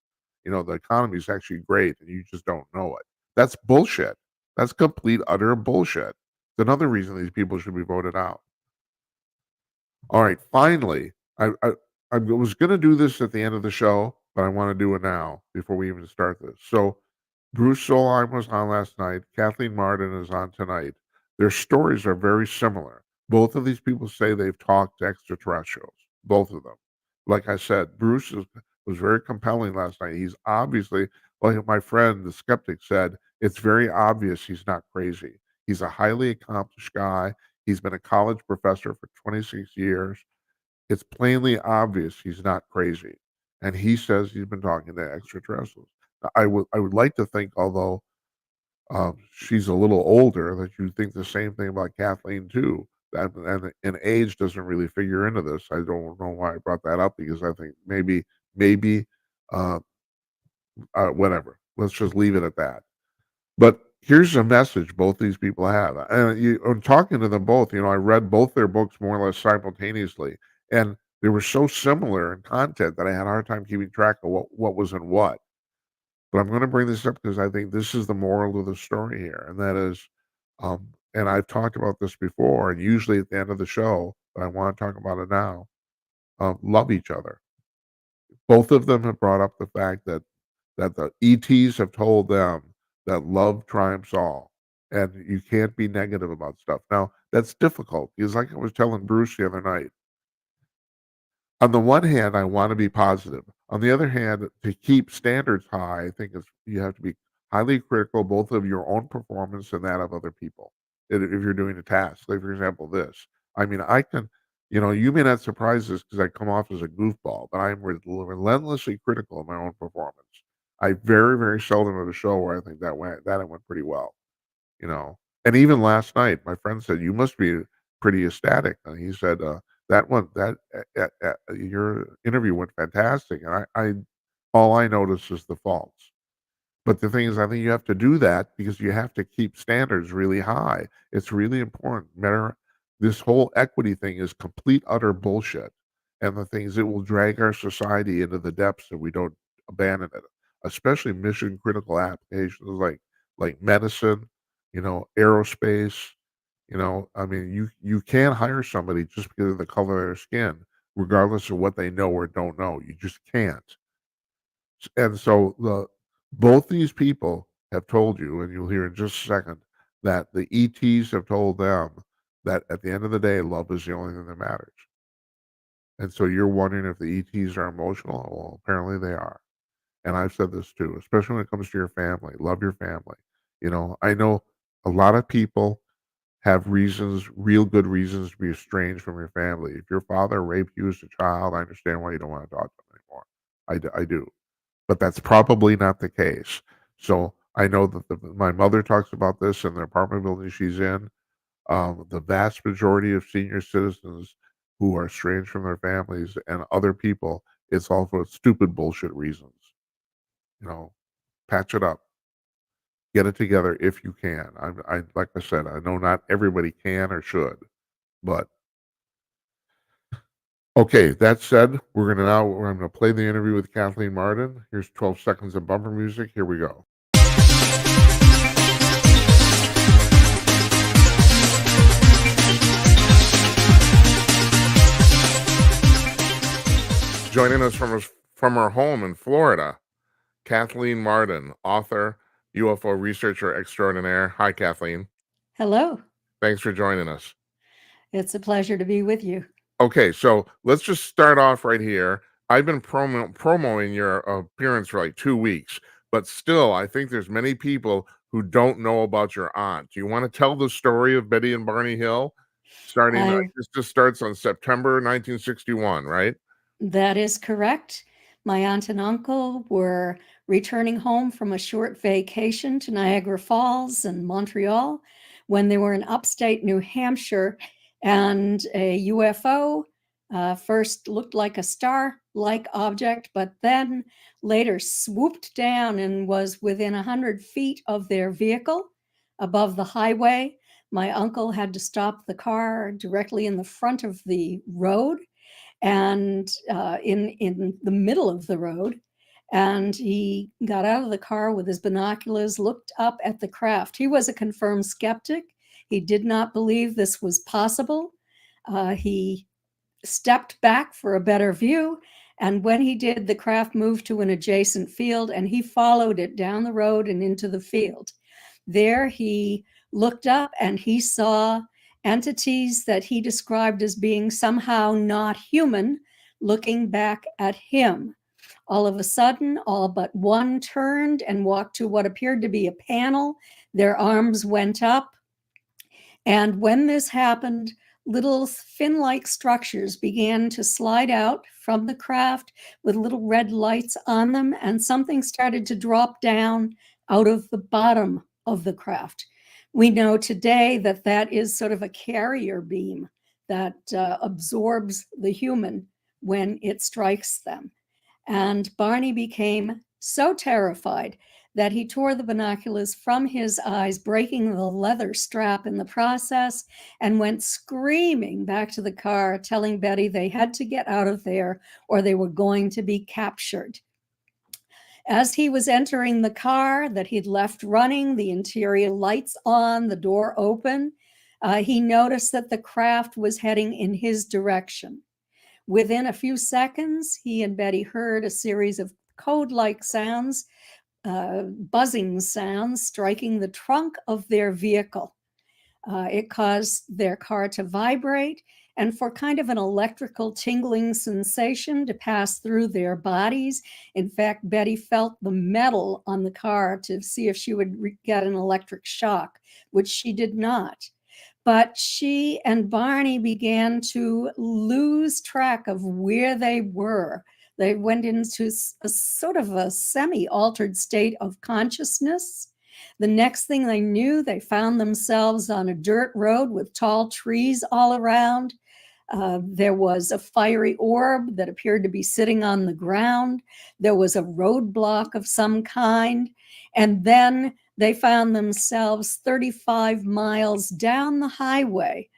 You know, the economy is actually great and you just don't know it. That's bullshit. That's complete utter bullshit. It's another reason these people should be voted out. All right, finally, I was going to do this at the end of the show, but I want to do it now before we even start this. So, Bruce Solheim was on last night. Kathleen Marden is on tonight. Their stories are very similar. Both of these people say they've talked to extraterrestrials. Both of them. Like I said, was very compelling last night. He's obviously, like my friend, the skeptic, said, it's very obvious he's not crazy. He's a highly accomplished guy. He's been a college professor for 26 years. It's plainly obvious he's not crazy. And he says he's been talking to extraterrestrials. I would like to think, although she's a little older, that you think the same thing about Kathleen too. And age doesn't really figure into this. I don't know why I brought that up, because I think maybe uh, whatever. Let's just leave it at that. But here's a message both these people have. And I'm talking to them both. I read both their books more or less simultaneously, and they were so similar in content that I had a hard time keeping track of what was in what. But I'm going to bring this up because I think this is the moral of the story here, and that is, and I've talked about this before, and usually at the end of the show, but I want to talk about it now. Love each other. Both of them have brought up the fact that the ETs have told them that love triumphs all, and you can't be negative about stuff. Now that's difficult because, like I was telling Bruce the other night, on the one hand, I want to be positive. On the other hand, to keep standards high, I think you have to be highly critical both of your own performance and that of other people. If you're doing a task, like for example, this. I mean, I can, you may not surprise this because I come off as a goofball, but I'm relentlessly critical of my own performance. I very, very seldom have a show where I think that it went pretty well, you know. And even last night, my friend said, "You must be pretty ecstatic." And he said, "That one, your interview went fantastic." And all I noticed is the faults. But the thing is, I think you have to do that because you have to keep standards really high. It's really important. This whole equity thing is complete, utter bullshit. And the thing is, it will drag our society into the depths if we don't abandon it, especially mission critical applications like medicine, aerospace. I mean, you can't hire somebody just because of the color of their skin, regardless of what they know or don't know. You just can't. And so both these people have told you, and you'll hear in just a second, that the ETs have told them that at the end of the day, love is the only thing that matters. And so you're wondering if the ETs are emotional. Well, apparently they are. And I've said this too, especially when it comes to your family. Love your family. I know a lot of people have reasons, real good reasons, to be estranged from your family. If your father raped you as a child, I understand why you don't want to talk to him anymore. I do. But that's probably not the case. So I know that my mother talks about this in the apartment building she's in. The vast majority of senior citizens who are estranged from their families and other people, it's all for stupid bullshit reasons. Patch it up, get it together if you can. Like I said, I know not everybody can or should, but okay. That said, I'm gonna play the interview with Kathleen Marden. Here's 12 seconds of bumper music. Here we go. Joining us from her home in Florida, Kathleen Marden, author, UFO researcher extraordinaire. Hi, Kathleen. Hello. Thanks for joining us. It's a pleasure to be with you. Okay, so let's just start off right here. I've been promoting your appearance for like 2 weeks, but still, I think there's many people who don't know about your aunt. Do you want to tell the story of Betty and Barney Hill? This just starts on September 1961, right? That is correct. My aunt and uncle were returning home from a short vacation to Niagara Falls and Montreal when they were in upstate New Hampshire, and a UFO first looked like a star-like object, but then later swooped down and was within 100 feet of their vehicle above the highway. My uncle had to stop the car directly in the front of the road and in the middle of the road. And he got out of the car with his binoculars, looked up at the craft. He was a confirmed skeptic. He did not believe this was possible. He stepped back for a better view. And when he did, the craft moved to an adjacent field, and he followed it down the road and into the field. There he looked up and he saw entities that he described as being somehow not human looking back at him. All of a sudden, all but one turned and walked to what appeared to be a panel. Their arms went up. And when this happened, little fin like structures began to slide out from the craft with little red lights on them, and something started to drop down out of the bottom of the craft. We know today that that is sort of a carrier beam that absorbs the human when it strikes them. And Barney became so terrified that he tore the binoculars from his eyes, breaking the leather strap in the process, and went screaming back to the car, telling Betty they had to get out of there or they were going to be captured. As he was entering the car that he'd left running, the interior lights on, the door open, he noticed that the craft was heading in his direction. Within a few seconds, he and Betty heard a series of code-like sounds, buzzing sounds striking the trunk of their vehicle. It caused their car to vibrate and for kind of an electrical tingling sensation to pass through their bodies. In fact, Betty felt the metal on the car to see if she would get an electric shock, which she did not. But she and Barney began to lose track of where they were. They went into a sort of a semi-altered state of consciousness. The next thing they knew, they found themselves on a dirt road with tall trees all around. There was a fiery orb that appeared to be sitting on the ground. There was a roadblock of some kind. And then they found themselves 35 miles down the highway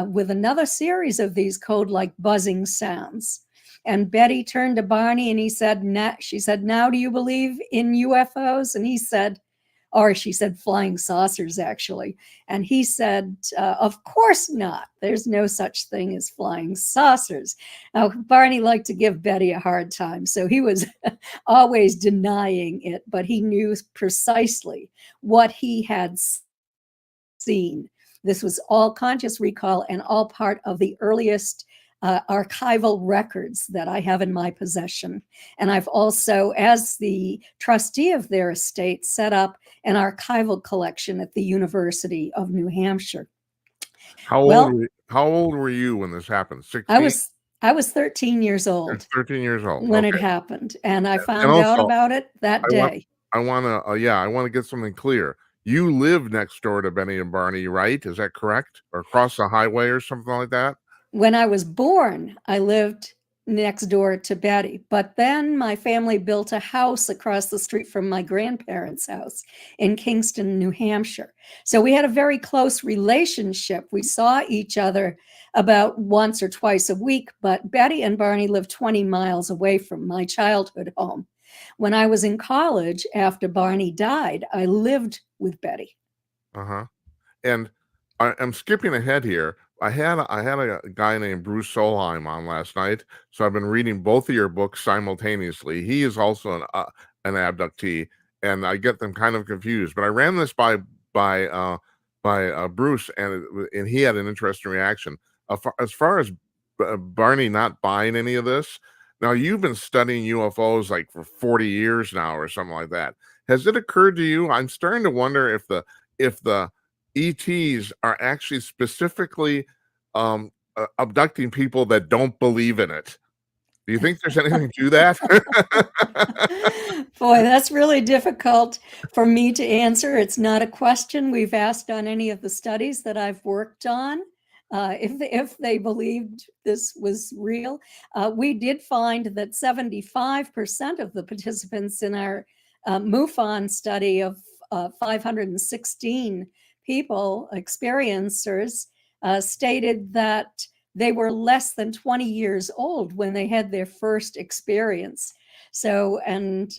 with another series of these code-like buzzing sounds. And Betty turned to Barney and she said, "Now do you believe in UFOs?" And he said, or she said flying saucers, actually. And he said, "Of course not. There's no such thing as flying saucers." Now, Barney liked to give Betty a hard time, so he was always denying it, but he knew precisely what he had seen. This was all conscious recall and all part of the earliest archival records that I have in my possession. And I've also, as the trustee of their estate, set up an archival collection at the University of New Hampshire. How old were you when this happened? 16? I was 13 years old. 13 years old. When Okay. it happened, and I And found also, out about it that day. I want to get something clear. You live next door to Benny and Barney, right? Is that correct? Or across the highway or something like that? When I was born, I lived next door to Betty, but then my family built a house across the street from my grandparents' house in Kingston, New Hampshire. So we had a very close relationship. We saw each other about once or twice a week, but Betty and Barney lived 20 miles away from my childhood home. When I was in college, after Barney died, I lived with Betty. Uh-huh. And I'm skipping ahead here. I had a guy named Bruce Solheim on last night, so I've been reading both of your books simultaneously. He is also an abductee, and I get them kind of confused. But I ran this by Bruce, and he had an interesting reaction. As far as Barney not buying any of this, now you've been studying UFOs like for 40 years now, or something like that. Has it occurred to you? I'm starting to wonder if the ETs are actually specifically abducting people that don't believe in it. Do you think there's anything to that? Boy, that's really difficult for me to answer. It's not a question we've asked on any of the studies that I've worked on. If they believed this was real. We did find that 75% of the participants in our MUFON study of 516 people, experiencers, stated that they were less than 20 years old when they had their first experience. So, and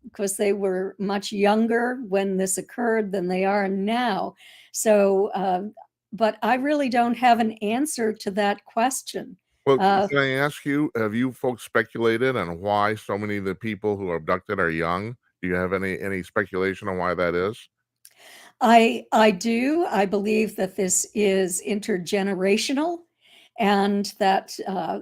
because they were much younger when this occurred than they are now. So, but I really don't have an answer to that question. Well, can I ask you, have you folks speculated on why so many of the people who are abducted are young? Do you have any speculation on why that is? I do. I believe that this is intergenerational, and that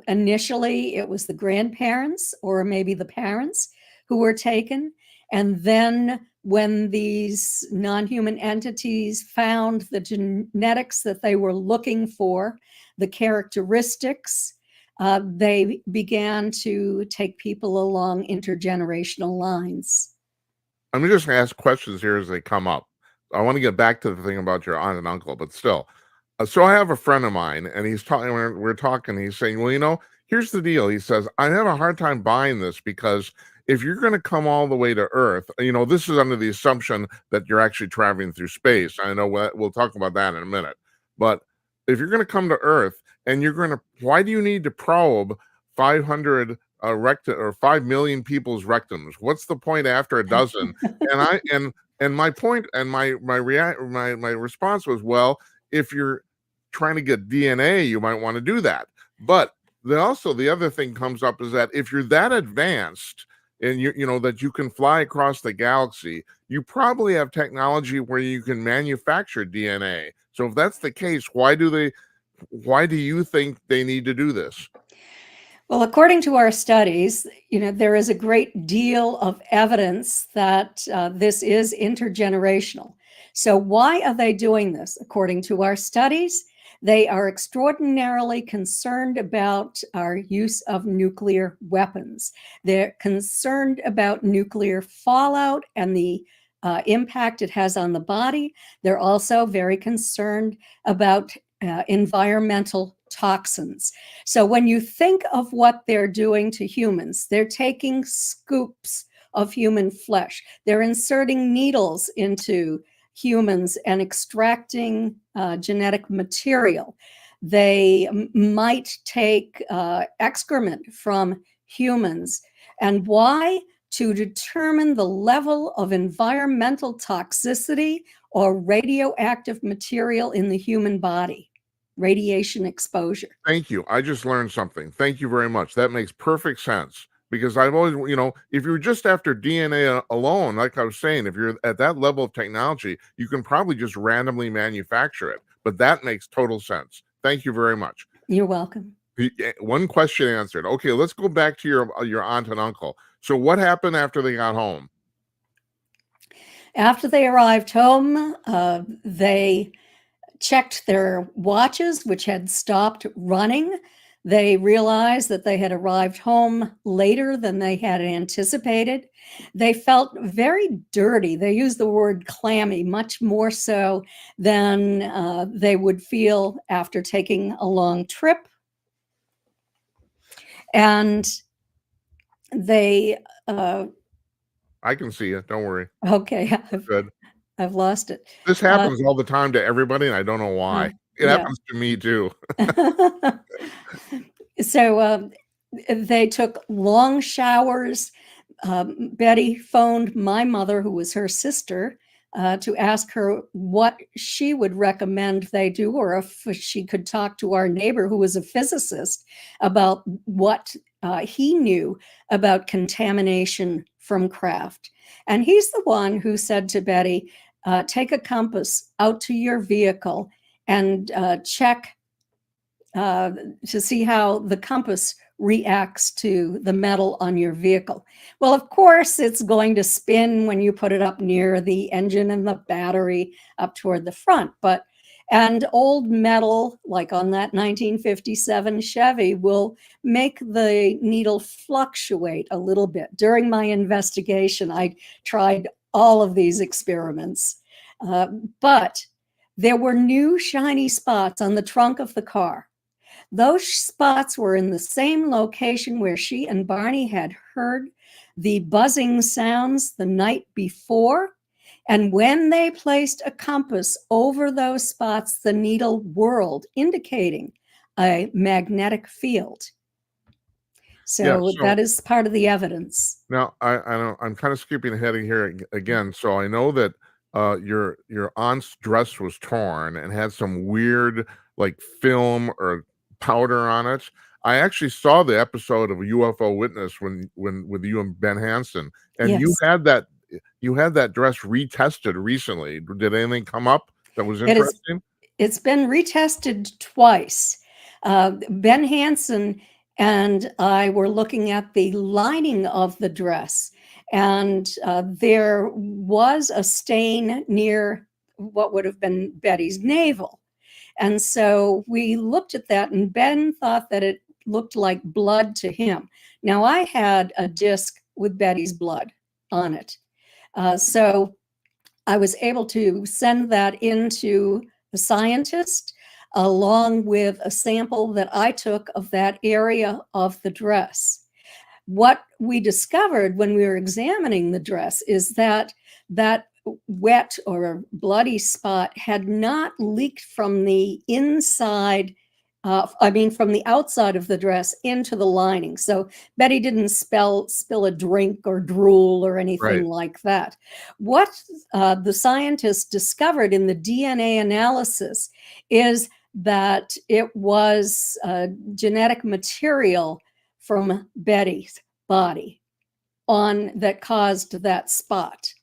initially it was the grandparents or maybe the parents who were taken. And then when these non-human entities found the genetics that they were looking for, the characteristics, they began to take people along intergenerational lines. I'm just going to ask questions here as they come up. I want to get back to the thing about your aunt and uncle, but still. So I have a friend of mine, and he's talking. We're talking. He's saying, "Well, here's the deal." He says, "I have a hard time buying this because if you're going to come all the way to Earth, this is under the assumption that you're actually traveling through space. I know we'll talk about that in a minute, but if you're going to come to Earth and why do you need to probe 500 rectum or 5 million people's rectums? What's the point after a dozen?" And my point and my response was, well, if you're trying to get DNA, you might want to do that. But the other thing comes up is that if you're that advanced and that you can fly across the galaxy, you probably have technology where you can manufacture DNA. So if that's the case, why do you think they need to do this? Well, according to our studies, there is a great deal of evidence that this is intergenerational. So why are they doing this? According to our studies, they are extraordinarily concerned about our use of nuclear weapons. They're concerned about nuclear fallout and the impact it has on the body. They're also very concerned about environmental toxins. So when you think of what they're doing to humans, they're taking scoops of human flesh. They're inserting needles into humans and extracting genetic material. They might take excrement from humans. And why? To determine the level of environmental toxicity or radioactive material in the human body, radiation exposure. Thank you. I just learned something. Thank you very much. That makes perfect sense. Because I've always, if you're just after DNA alone, like I was saying, if you're at that level of technology, you can probably just randomly manufacture it. But that makes total sense. Thank you very much. You're welcome. One question answered. Okay, let's go back to your aunt and uncle. So what happened after they got home? After they arrived home, they checked their watches, which had stopped running. They realized that they had arrived home later than they had anticipated. They felt very dirty. They used the word clammy, much more so than they would feel after taking a long trip. And they... I can see it. Don't worry. Okay. Good. I've lost it. This happens all the time to everybody, and I don't know why. It happens to me too. So they took long showers. Betty phoned my mother, who was her sister, to ask her what she would recommend they do, or if she could talk to our neighbor, who was a physicist, about what he knew about contamination from craft. And he's the one who said to Betty, take a compass out to your vehicle and check to see how the compass reacts to the metal on your vehicle. Well, of course, it's going to spin when you put it up near the engine and the battery up toward the front. And old metal, like on that 1957 Chevy, will make the needle fluctuate a little bit. During my investigation, I tried all of these experiments, but there were new shiny spots on the trunk of the car. Those spots were in the same location where she and Barney had heard the buzzing sounds the night before. And when they placed a compass over those spots, the needle whirled, indicating a magnetic field. So that is part of the evidence. Now, I'm kind of skipping ahead here again. So I know that your aunt's dress was torn and had some weird like film or powder on it. I actually saw the episode of UFO Witness when with you and Ben Hansen, and Yes. you had that dress retested recently. Did anything come up that was interesting? It's been retested twice. Ben Hansen and I were looking at the lining of the dress, and there was a stain near what would have been Betty's navel. And so we looked at that, and Ben thought that it looked like blood to him. Now, I had a disc with Betty's blood on it. So I was able to send that into the scientist along with a sample that I took of that area of the dress. What we discovered when we were examining the dress is that that wet or bloody spot had not leaked from the inside, from the outside of the dress into the lining. So Betty didn't spill a drink or drool or anything Right. like that. What the scientists discovered in the DNA analysis is that it was genetic material from Betty's body that caused that spot.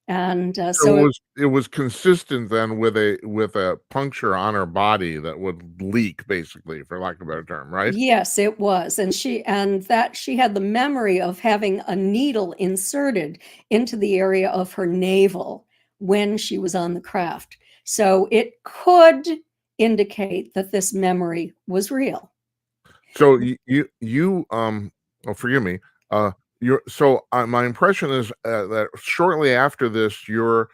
And So it was consistent then with a puncture on her body that would leak, basically, for lack of a better term, right? yes, it was. And she had the memory of having a needle inserted into the area of her navel when she was on the craft. So it could indicate that this memory was real. So oh, forgive me. My impression is that shortly after this, your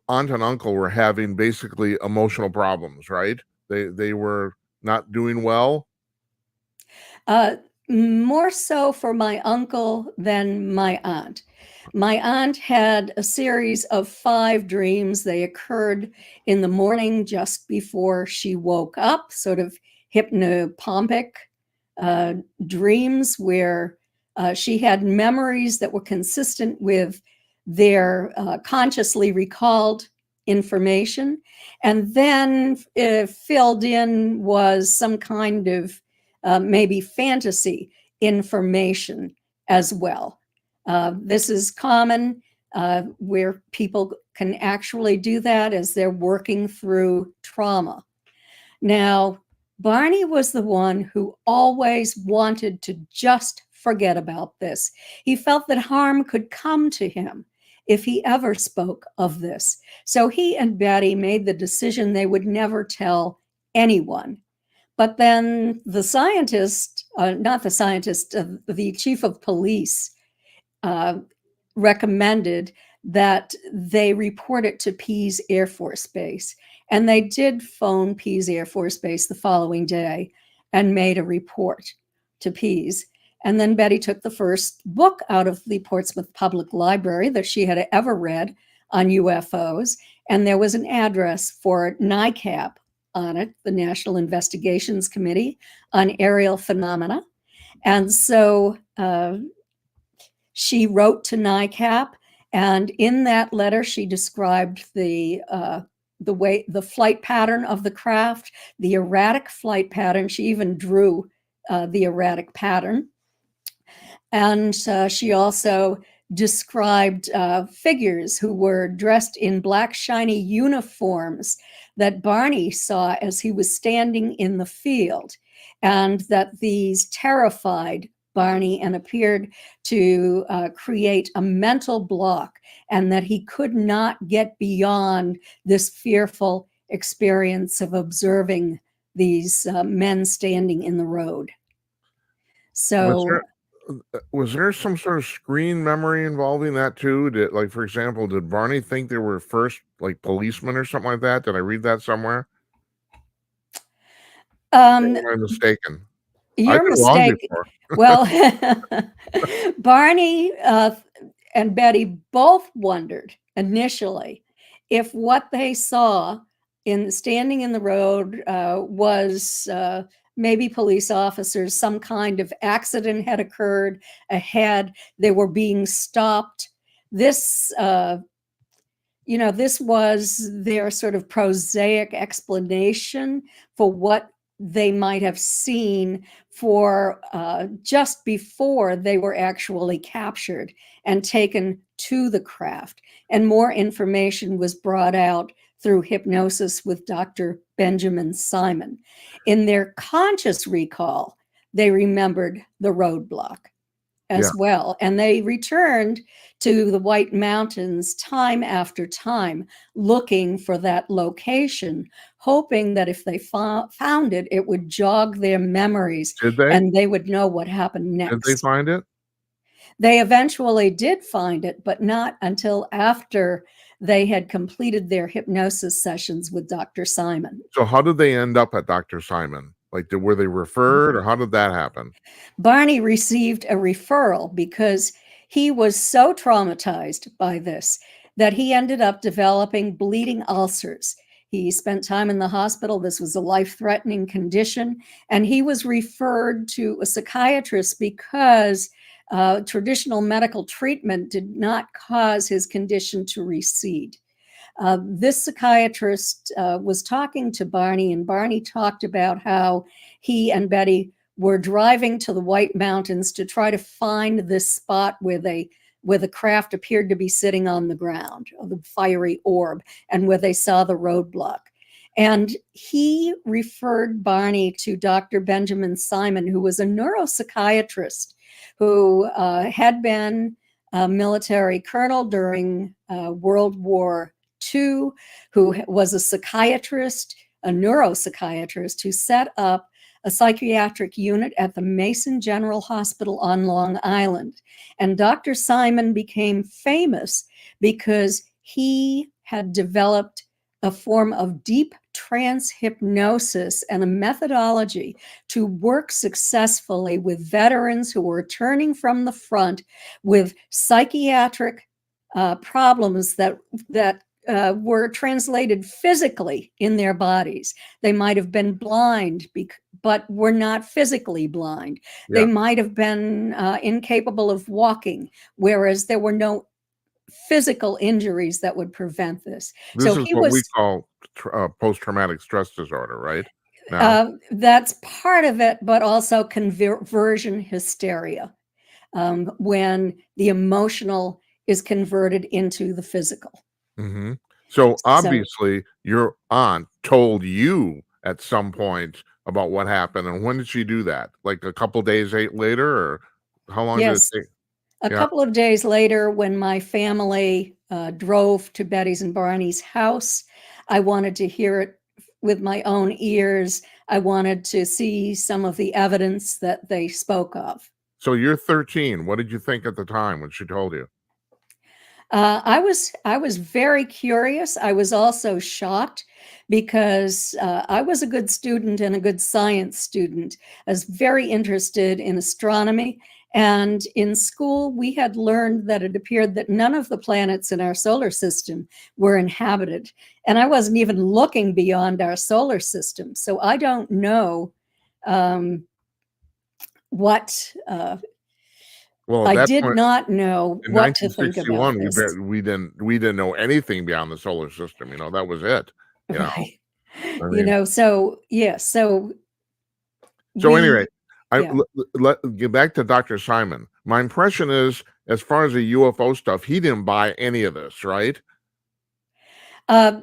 aunt and uncle were having basically emotional problems, right? They were not doing well. More so for my uncle than my aunt. My aunt had a series of 5 dreams. They occurred in the morning just before she woke up, sort of hypnopompic dreams where she had memories that were consistent with their consciously recalled information. And then filled in was some kind of maybe fantasy information as well. This is common where people can actually do that as they're working through trauma. Now, Barney was the one who always wanted to just forget about this. He felt that harm could come to him if he ever spoke of this. So he and Betty made the decision they would never tell anyone. But then the scientist, not the scientist, the chief of police recommended that they report it to Pease Air Force Base. And they did phone Pease Air Force Base the following day and made a report to Pease. And then Betty took the first book out of the Portsmouth Public Library that she had ever read on UFOs. And there was an address for NICAP on it, the National Investigations Committee on Aerial Phenomena. And so she wrote to NICAP, and in that letter, she described the flight pattern of the craft, the erratic flight pattern. She even drew the erratic pattern. And she also described figures who were dressed in black, shiny uniforms that Barney saw as he was standing in the field, and that these terrified Barney and appeared to create a mental block, and that he could not get beyond this fearful experience of observing these men standing in the road. So Was there some sort of screen memory involving that too? Like, for example, did Barney think there were first like policemen or something like that? Did I read that somewhere? Or am I mistaken? I've your been wrong mistake. before. Well, Barney and Betty both wondered initially if what they saw in standing in the road was maybe police officers, some kind of accident had occurred ahead, they were being stopped. This this was their sort of prosaic explanation for what they might have seen for just before they were actually captured and taken to the craft. And more information was brought out through hypnosis with Dr. Benjamin Simon. In their conscious recall, they remembered the roadblock Yeah. as well. And they returned to the White Mountains time after time, looking for that location, hoping that if they found it, it would jog their memories Did they? and they would know what happened Did they next. find it? They eventually did find it, but not until after they had completed their hypnosis sessions with Dr. Simon. So how did they end up at Dr. Simon? Like, were they referred, or how did that happen? Barney received a referral because he was so traumatized by this that he ended up developing bleeding ulcers. He spent time in the hospital. This was a life-threatening condition, and he was referred to a psychiatrist because traditional medical treatment did not cause his condition to recede. This psychiatrist was talking to Barney, and Barney talked about how he and Betty were driving to the White Mountains to try to find this spot where the craft appeared to be sitting on the ground, or the fiery orb, and where they saw the roadblock. And he referred Barney to Dr. Benjamin Simon, who was a neuropsychiatrist who had been a military colonel during World War II, who was a psychiatrist, a neuropsychiatrist, who set up a psychiatric unit at the Mason General Hospital on Long Island. And Dr. Simon became famous because he had developed a form of deep trance hypnosis and a methodology to work successfully with veterans who were returning from the front with psychiatric problems that were translated physically in their bodies. They might have been blind, but were not physically blind. Yeah. They might have been incapable of walking, whereas there were no physical injuries that would prevent this. This So is he what we was, call post-traumatic stress disorder, right? Now, that's part of it, but also conversion hysteria, when the emotional is converted into the physical. mhm. So So obviously, your aunt told you at some point about what happened, and when did she do that? Like a couple days later, or how long did it yes, take? a Yeah. couple of days later, when my family drove to Betty's and Barney's house, I wanted to hear it with my own ears. I wanted to see some of the evidence that they spoke of. So you're 13. What did you think at the time when she told you? I was very curious. I was also shocked because I was a good student and a good science student. I was very interested in astronomy. And in school, we had learned that it appeared that none of the planets in our solar system were inhabited. And I wasn't even looking beyond our solar system. So I don't know um, what Well, at I that did point not know in what to think about 1961, this. we didn't know anything beyond the solar system. That was it. You know, Right. I mean, So yeah, so so anyway, we, yeah. let get back to Dr. Simon. My impression is, as far as the UFO stuff, he didn't buy any of this, right? Uh,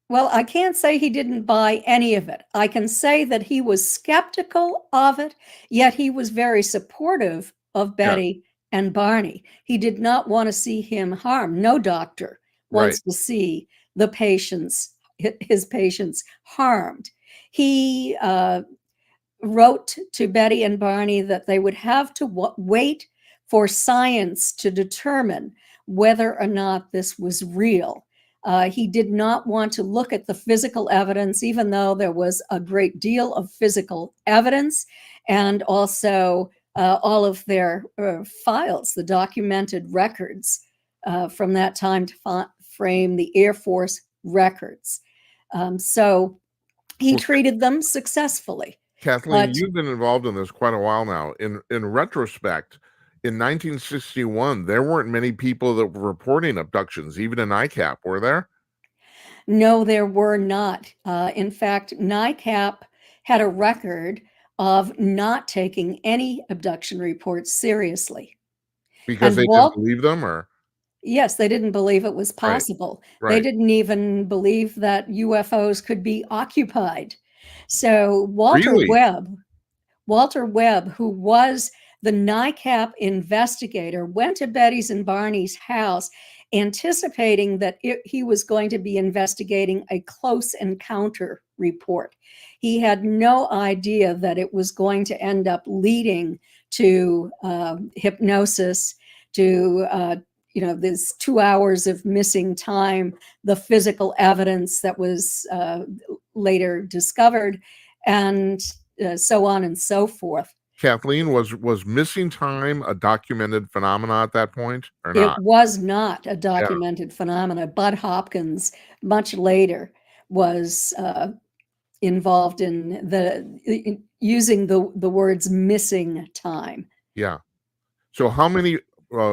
well, I can't say he didn't buy any of it. I can say that he was skeptical of it, yet he was very supportive of Yeah, Betty and Barney. He did not want to see him harmed. No doctor right. wants to see the patients, his patients harmed. He wrote to Betty and Barney that they would have to wait for science to determine whether or not this was real. He did not want to look at the physical evidence, even though there was a great deal of physical evidence, and also all of their files, the documented records from that time to frame the Air Force records. So he Well, treated them successfully. Kathleen, But you've been involved in this quite a while now. In retrospect, in 1961, there weren't many people that were reporting abductions, even in ICAP, were there? no, there were not. In fact, NICAP had a record of not taking any abduction reports seriously. Because And they didn't believe them, or Yes, they didn't believe it was Right. possible. They Right. didn't even believe that UFOs could be occupied. So Really? Walter Webb, who was the NICAP investigator, went to Betty's and Barney's house anticipating that he was going to be investigating a close encounter report. He had no idea that it was going to end up leading to hypnosis, to this 2 hours of missing time, the physical evidence that was later discovered, and so on and so forth. Kathleen, was missing time a documented phenomena at that point or It not? was not a Yeah. documented phenomena. Bud Hopkins, much later, was involved in using the words missing time. Yeah. So how many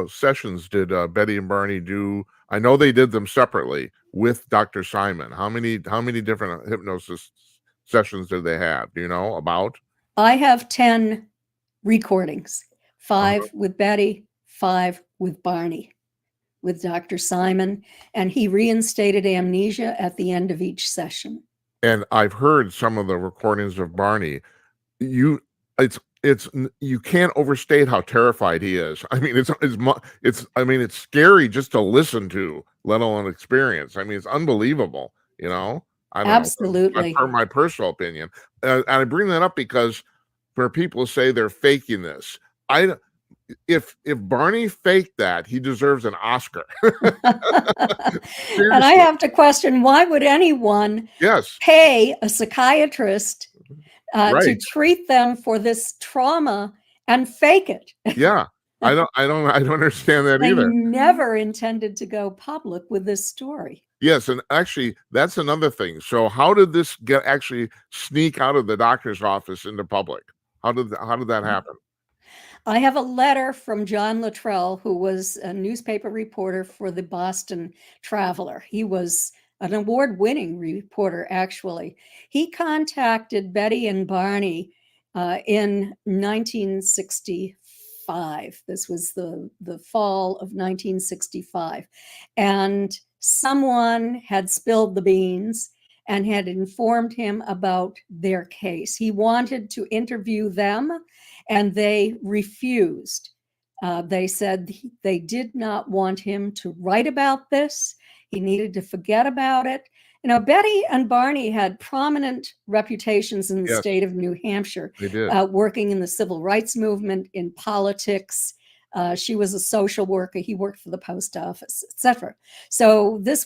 sessions did Betty and Barney do? I know they did them separately with Dr. Simon. How many different hypnosis sessions did they have? Do you know about? I have 10 recordings, 5 Uh-huh. with Betty, 5 with Barney, with Dr. Simon, and he reinstated amnesia at the end of each session. And I've heard some of the recordings of Barney. It's you can't overstate how terrified he is. I mean, it's scary just to listen to, let alone experience. I mean, it's unbelievable. I don't know. Absolutely. My personal opinion, and I bring that up because for people to say they're faking this, if Barney faked that, he deserves an Oscar. And I have to question, why would anyone Yes, pay a psychiatrist to right. treat them for this trauma and fake it? Yeah, I don't understand that They either. never intended to go public with this story. Yes, and actually, that's another thing. So, how did this actually sneak out of the doctor's office into public? How did that happen? I have a letter from John Luttrell, who was a newspaper reporter for the Boston Traveler. He was an award-winning reporter, actually. He contacted Betty and Barney in 1965. This was the fall of 1965. And someone had spilled the beans and had informed him about their case. He wanted to interview them, and they refused. They said they did not want him to write about this. He needed to forget about it. Betty and Barney had prominent reputations in the Yes, state of New Hampshire, they did. working in the civil rights movement, in politics. She was a social worker. He worked for the post office, etc. So this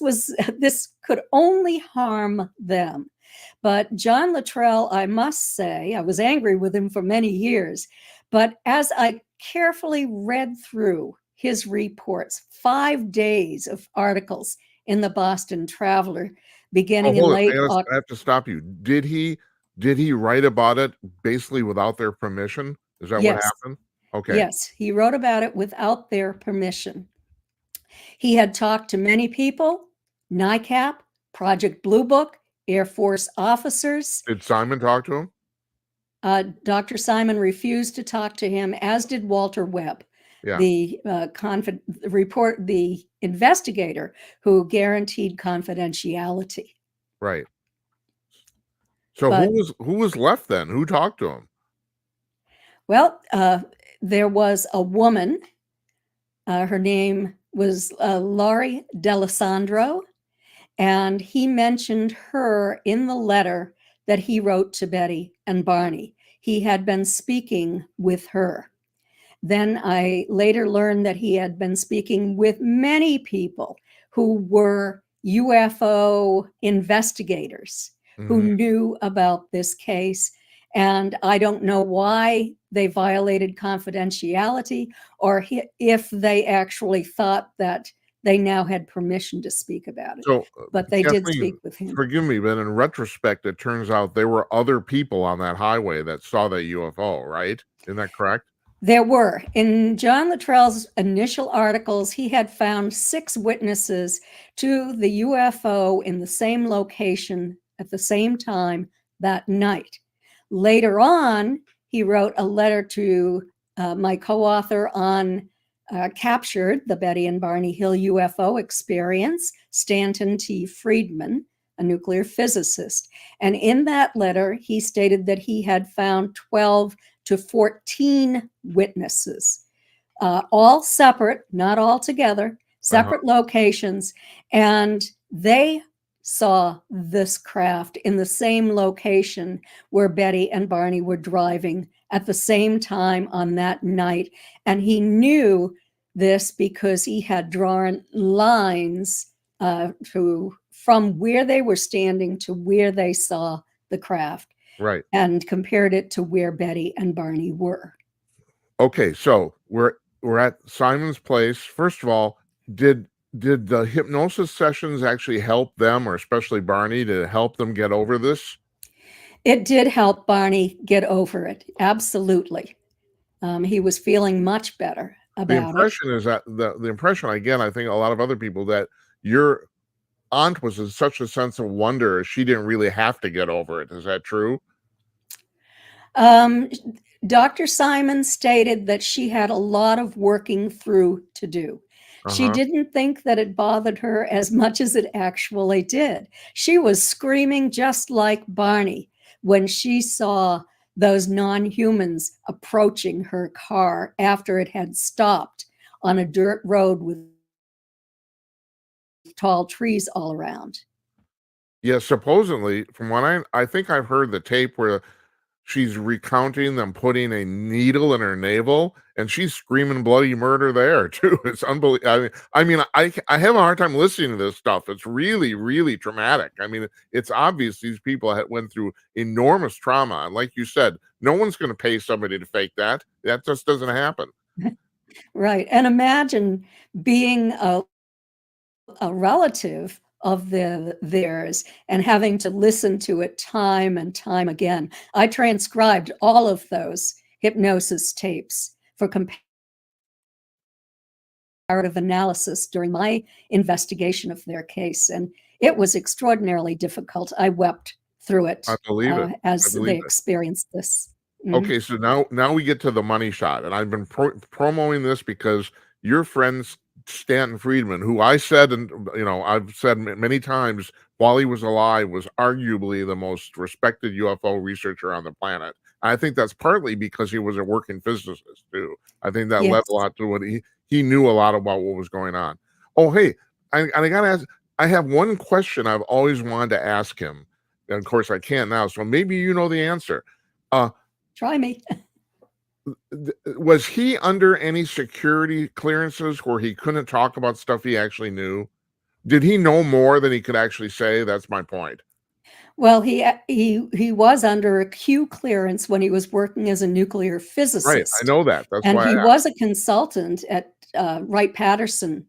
could only harm them. But John Luttrell, I must say, I was angry with him for many years, but as I carefully read through his reports, 5 days of articles in the Boston Traveler, beginning in Hold late it. I have to stop you. Did he write about it basically without their permission? Is that what Yes, happened? Okay. yes, he wrote about it without their permission. He had talked to many people, NICAP, Project Blue Book, Air Force officers. Did Simon talk to him? Dr. Simon refused to talk to him, as did Walter Webb, Yeah. the investigator who guaranteed confidentiality. Right. So But who was left then? Who talked to him? well, there was a woman. Her name was Laurie D'Alessandro, and he mentioned her in the letter that he wrote to Betty and Barney. He had been speaking with her. Then I later learned that he had been speaking with many people who were UFO investigators who Mhm. knew about this case. And I don't know why they violated confidentiality, or if they actually thought that they now had permission to speak about it. So, But they did Kathleen, speak with him. forgive me, but in retrospect, it turns out there were other people on that highway that saw the UFO, right? Isn't that correct? There were. In John Luttrell's initial articles, he had found 6 witnesses to the UFO in the same location at the same time that night. Later on, he wrote a letter to my co-author on captured the Betty and Barney Hill UFO experience, Stanton T. Friedman, a nuclear physicist. And in that letter, he stated that he had found 12 to 14 witnesses, all separate, not all together, separate locations. And they saw this craft in the same location where Betty and Barney were driving at the same time on that night. And he knew this because he had drawn lines from where they were standing to where they saw the craft, Right. and compared it to where Betty and Barney were. Okay, so we're at Simon's place. First of all, did the hypnosis sessions actually help them, or especially Barney, to help them get over this? It did help Barney get over it. Absolutely. He was feeling much better The about it. impression is that the impression I get, I think a lot of other people, that your aunt was in such a sense of wonder, she didn't really have to get over it. Is that true? Dr. Simon stated that she had a lot of working through to do. She didn't think that it bothered her as much as it actually did. She was screaming just like Barney when she saw those non-humans approaching her car after it had stopped on a dirt road with tall trees all around. Yeah, supposedly, from what I think I've heard the tape where she's recounting them putting a needle in her navel, and she's screaming bloody murder there too. It's unbelievable. I have a hard time listening to this stuff. It's really, really traumatic. I mean, it's obvious these people went through enormous trauma, and like you said, no one's going to pay somebody to fake that. That just doesn't happen. Right. And imagine being a relative of theirs and having to listen to it time and time again. I transcribed all of those hypnosis tapes for comparative analysis during my investigation of their case, and it was extraordinarily difficult. I wept through it I believe it. as I believe they it. experienced this. Okay, so now we get to the money shot, and I've been promoting this because your friend Stanton Friedman, who I said, and I've said many times while he was alive, was arguably the most respected UFO researcher on the planet. I think that's partly because he was a working physicist too. I think that led Yes. a lot to what he knew a lot about what was going on. Oh, hey, I gotta ask. I have one question I've always wanted to ask him, and of course I can't now. So maybe you know the answer. Try me. Was he under any security clearances where he couldn't talk about stuff he actually knew? Did he know more than he could actually say? That's my point. Well, he was under a Q clearance when he was working as a nuclear Right, I physicist, know that. That's and why he I was a consultant at Wright-Patterson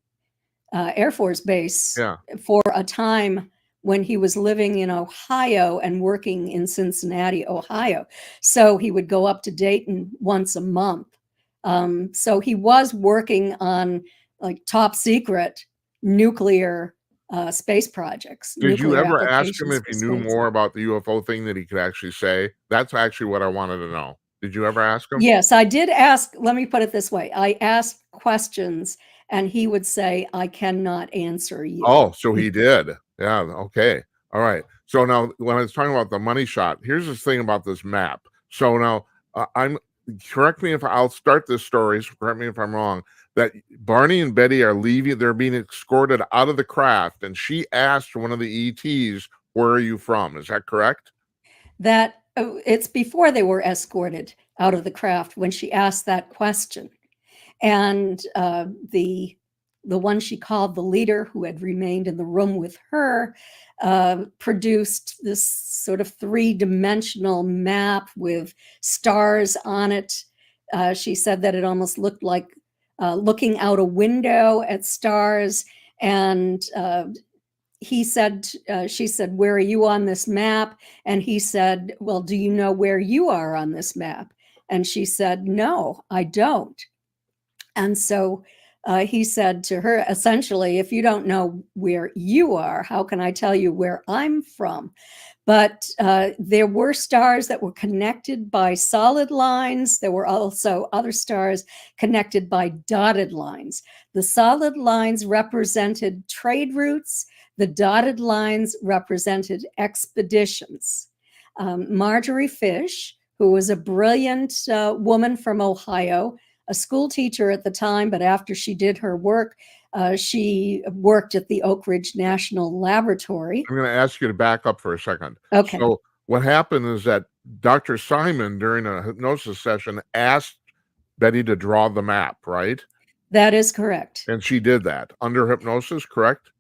Air Force Base yeah. for a time when he was living in Ohio and working in Cincinnati, Ohio. So he would go up to Dayton once a month. So he was working on like top secret nuclear space projects, Did you nuclear ever ask him applications if for he knew space. more about the UFO thing that he could actually say? That's actually what I wanted to know. Did you ever ask him? Yes, I did ask. Let me put it this way. I asked questions and he would say, I cannot answer you. Oh, so he did. Yeah, okay. All right. So now when I was talking about the money shot, here's this thing about this map. So now correct me if I'll start this story, so correct me if I'm wrong, that Barney and Betty are leaving, they're being escorted out of the craft, and she asked one of the ETs, where are you from? Is that correct? That it's before they were escorted out of the craft when she asked that question. And the one she called the leader, who had remained in the room with her, produced this sort of three-dimensional map with stars on it. She said that it almost looked like looking out a window at stars. And she said, where are you on this map? And he said, well, do you know where you are on this map? And she said, no, I don't. And so he said to her, essentially, if you don't know where you are, how can I tell you where I'm from? But there were stars that were connected by solid lines. There were also other stars connected by dotted lines. The solid lines represented trade routes. The dotted lines represented expeditions. Marjorie Fish, who was a brilliant woman from Ohio, a school teacher at the time, but after she did her work, she worked at the Oak Ridge National Laboratory. I'm going to ask you to back up for a second. Okay. So what happened is that Dr. Simon, during a hypnosis session, asked Betty to draw the map, right? That is correct. And she did that under hypnosis, correct?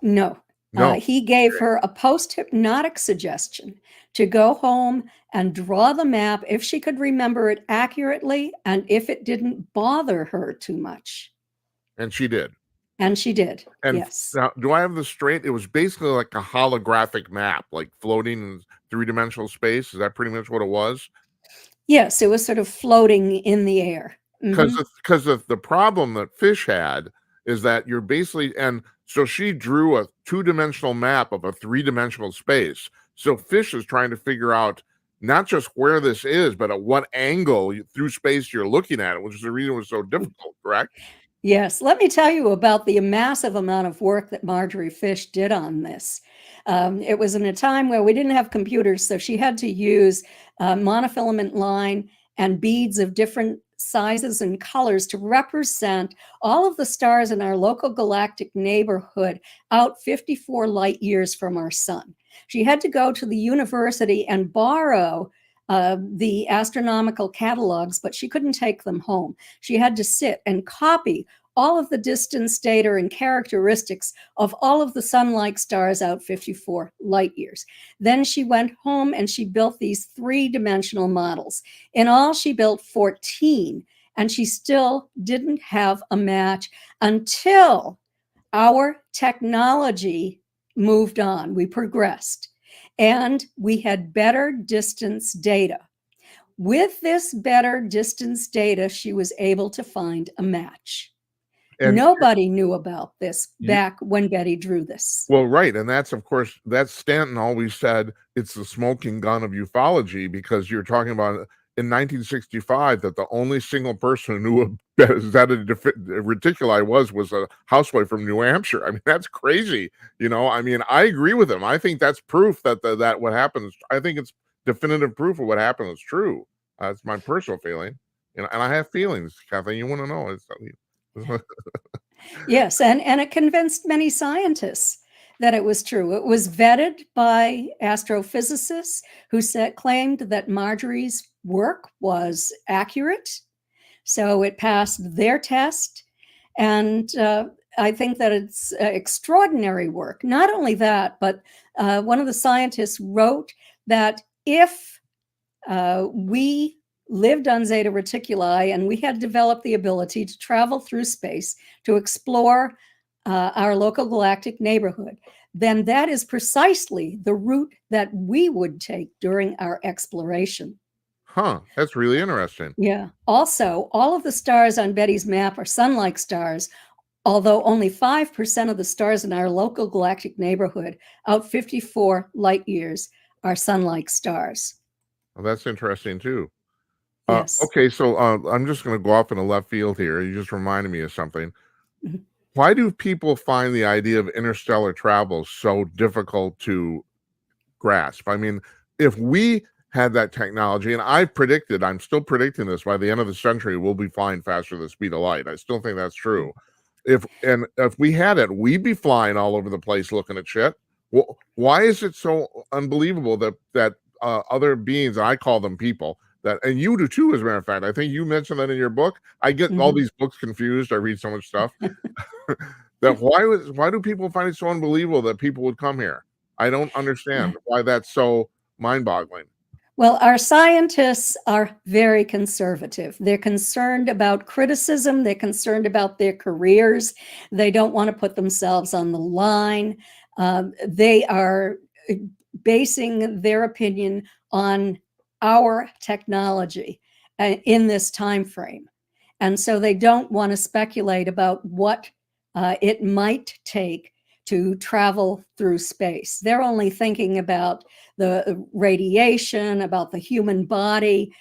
No. No. He gave her a post-hypnotic suggestion to go home and draw the map if she could remember it accurately and if it didn't bother her too much. And she did. And she did, And yes. now, do I have this straight? It was basically like a holographic map, like floating in three-dimensional space. Is that pretty much what it was? Yes, it was sort of floating in the air. Because Mhm. because the problem that Fish had is that you're basically, and so she drew a two-dimensional map of a three-dimensional space. So Fish is trying to figure out not just where this is, but at what angle through space you're looking at it, which is the reason it was so difficult, correct? Yes, let me tell you about the massive amount of work that Marjorie Fish did on this. It was in a time where we didn't have computers, so she had to use monofilament line and beads of different sizes and colors to represent all of the stars in our local galactic neighborhood out 54 light years from our sun. She had to go to the university and borrow the astronomical catalogs, but she couldn't take them home. She had to sit and copy all of the distance data and characteristics of all of the sun-like stars out 54 light years. Then she went home and she built these three-dimensional models. In all, she built 14, and she still didn't have a match until our technology moved on. We progressed, and we had better distance data. With this better distance data, she was able to find a match. And Nobody knew about this you, back when Betty drew this. well, right, and that's, of course, that's Stanton always said it's the smoking gun of ufology, because you're talking about in 1965 that the only single person who knew what Zeta Reticuli was a housewife from New Hampshire. I mean, that's crazy. I mean, I agree with him. I think that's proof that that what happens. I think it's definitive proof of what happened is true. It's my personal feeling, and I have feelings, Kathleen. You want to know? Yes, and it convinced many scientists that it was true. It was vetted by astrophysicists who claimed that Marjorie's work was accurate. So it passed their test. And I think that it's extraordinary work. Not only that, but one of the scientists wrote that if we lived on Zeta Reticuli and we had developed the ability to travel through space to explore our local galactic neighborhood, then that is precisely the route that we would take during our exploration. Huh, that's really interesting. Yeah. Also, all of the stars on Betty's map are sun-like stars, although only 5% of the stars in our local galactic neighborhood out 54 light years are sun-like stars. Well, that's interesting too. Yes. Okay, so I'm just going to go off in a left field here. You just reminded me of something. Mhm. Why do people find the idea of interstellar travel so difficult to grasp? I mean, if we had that technology, and I'm still predicting this, by the end of the century, we'll be flying faster than the speed of light. I still think that's true. If we had it, we'd be flying all over the place looking at shit. Well, why is it so unbelievable that other beings, I call them people, and you do too, as a matter of fact. I think you mentioned that in your book. I get all these books confused. I read so much stuff. That why do people find it so unbelievable that people would come here? I don't understand why that's so mind-boggling. Well, our scientists are very conservative. They're concerned about criticism. They're concerned about their careers. They don't want to put themselves on the line. They are basing their opinion on our technology in this time frame. And so they don't want to speculate about what it might take to travel through space. They're only thinking about the radiation, about the human body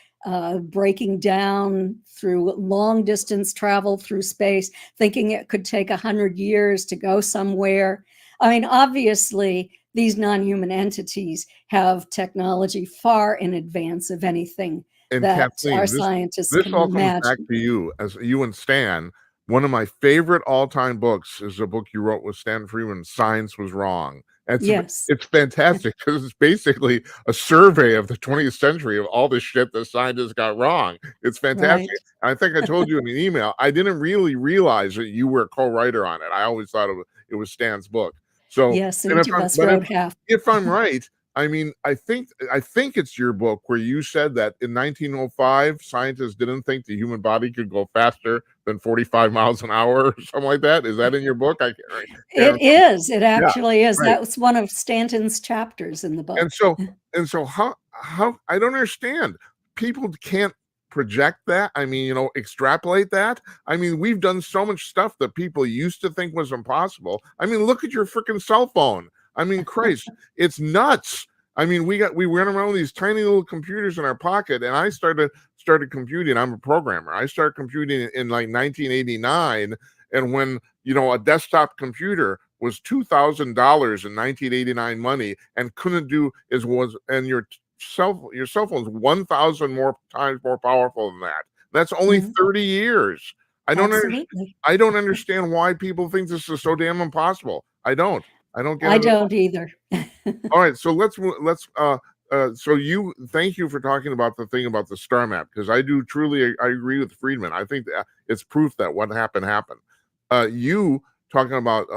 breaking down through long distance travel through space, thinking it could take 100 years to go somewhere. I mean, obviously, these non-human entities have technology far in advance of anything And that our Kathleen, scientists this can all comes back imagine. to you, as you and Stan. One of my favorite all-time books is a book you wrote with Stan Freeman, Science Was Wrong. Yes, It's fantastic because it's basically a survey of the 20th century of all the shit the scientists got wrong. It's fantastic. right. I think I told you in an email, I didn't really realize that you were a co-writer on it. I always thought it was Stan's book. So, Yes, and each of us wrote half. if I'm right, I mean, I think it's your book where you said that in 1905, scientists didn't think the human body could go faster than 45 miles an hour or something like that. Is that in your book? I can't It remember. is. It Yeah, actually is. right. That was one of Stanton's chapters in the And book. so how I don't understand. People can't project that. I mean, extrapolate that. I mean, we've done so much stuff that people used to think was impossible. I mean, look at your freaking cell phone. I mean, Christ, it's nuts. I mean, we went around with these tiny little computers in our pocket, and I started computing. I'm a programmer. I started computing in like 1989, and when a desktop computer was $2,000 in 1989 money and couldn't do as was, and your cell phone's 1,000 more times more powerful than that. That's only Mhm. 30 years. I don't understand. Absolutely. I don't understand why people think this is so damn impossible. I don't. I don't get I it at all. don't either. All right, so so thank you for talking about the thing about the star map, because I do truly I agree with Friedman. I think that it's proof that what happened. You talking about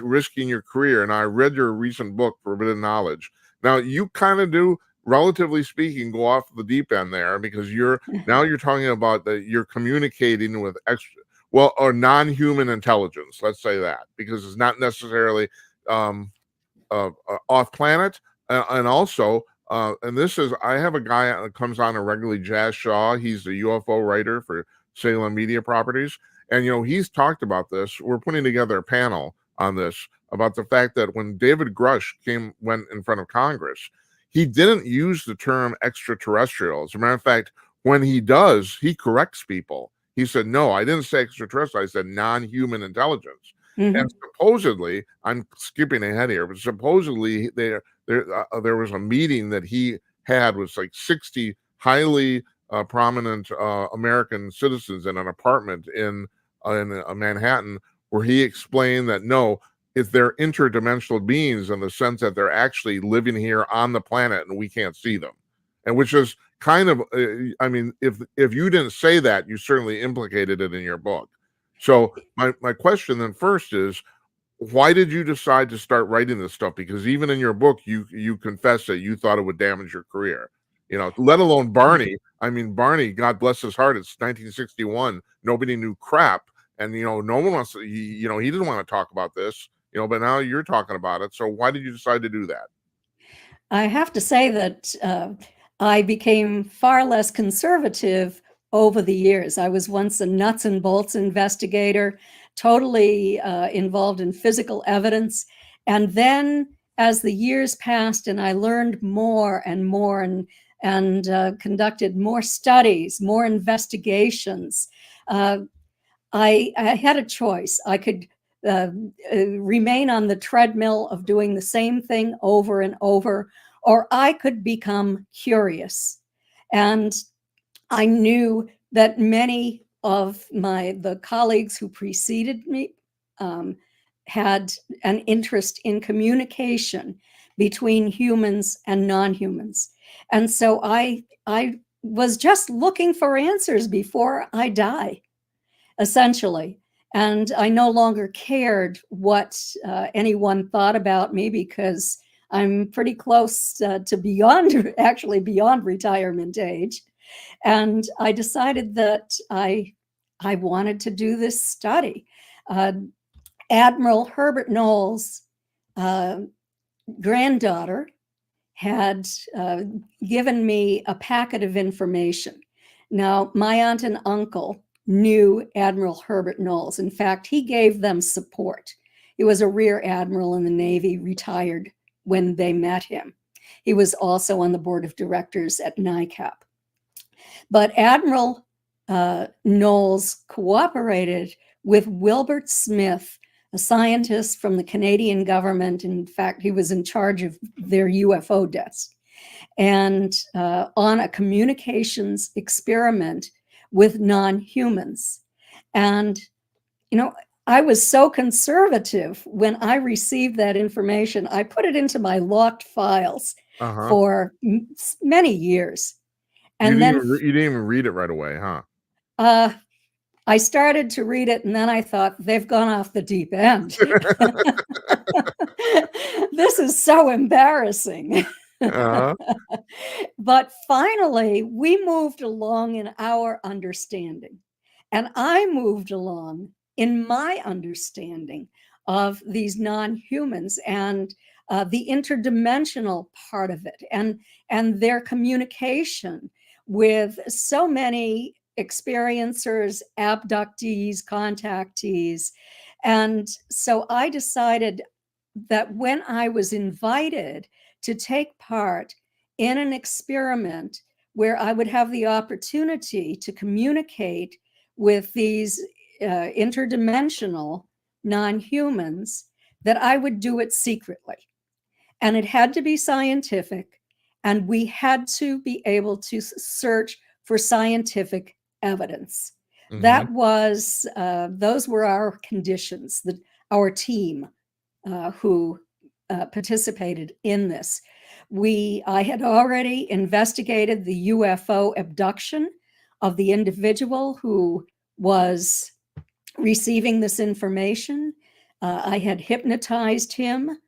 risking your career, and I read your recent book, Forbidden Knowledge. Now you kind of do, relatively speaking, go off the deep end there, because you're talking about that you're communicating with or non-human intelligence. Let's say that, because it's not necessarily um, off planet, and also and this is, I have a guy that comes on regularly, Jazz Shaw. He's the UFO writer for Salem Media Properties, and he's talked about this. We're putting together a panel on this about the fact that when David Grush went in front of Congress, he didn't use the term extraterrestrial. As a matter of fact, when he does, he corrects people. He said, "No, I didn't say extraterrestrial. I said non-human intelligence." And Mhm. supposedly, I'm skipping ahead here, but supposedly there was a meeting that he had with like 60 highly prominent American citizens in an apartment in Manhattan, where he explained that no, if they're interdimensional beings in the sense that they're actually living here on the planet and we can't see them, and which is kind of, I mean, if you didn't say that, you certainly implicated it in your book. So my question then first is, why did you decide to start writing this stuff? Because even in your book, you confess that you thought it would damage your career. Let alone Barney. I mean, Barney, God bless his heart, it's 1961. Nobody knew crap, and no one wants to. He didn't want to talk about this. But now you're talking about it. So why did you decide to do that? I have to say that I became far less conservative over the years. I was once a nuts and bolts investigator, totally involved in physical evidence. And then as the years passed and I learned more and more and conducted more studies, more investigations, uh, I had a choice. I could uh, remain on the treadmill of doing the same thing over and over, or I could become curious. And I knew that many of the colleagues who preceded me um, had an interest in communication between humans and non-humans. And so I was just looking for answers before I die, essentially. And I no longer cared what anyone thought about me, because I'm pretty close to beyond, actually beyond retirement age. And I decided that I wanted to do this study. Uh, Admiral Herbert Knowles' uh, granddaughter had given me a packet of information. Now, my aunt and uncle knew Admiral Herbert Knowles. In fact, he gave them support. He was a rear admiral in the Navy, retired when they met him. He was also on the board of directors at NICAP. But Admiral Knowles cooperated with Wilbert Smith, a scientist from the Canadian government. In fact, he was in charge of their UFO desk, and on a communications experiment with non-humans. And, I was so conservative when I received that information. I put it into my locked files for many years. And you didn't even read it right away, huh? I started to read it, and then I thought, they've gone off the deep end. This is so embarrassing. But finally, we moved along in our understanding. And I moved along in my understanding of these non-humans and the interdimensional part of it, and their communication with so many experiencers, abductees, contactees. And so I decided that when I was invited to take part in an experiment where I would have the opportunity to communicate with these interdimensional non-humans, that I would do it secretly. And it had to be scientific, and we had to be able to search for scientific evidence. That was, those were our conditions, our team who participated in this. I had already investigated the UFO abduction of the individual who was receiving this information. I had hypnotized him.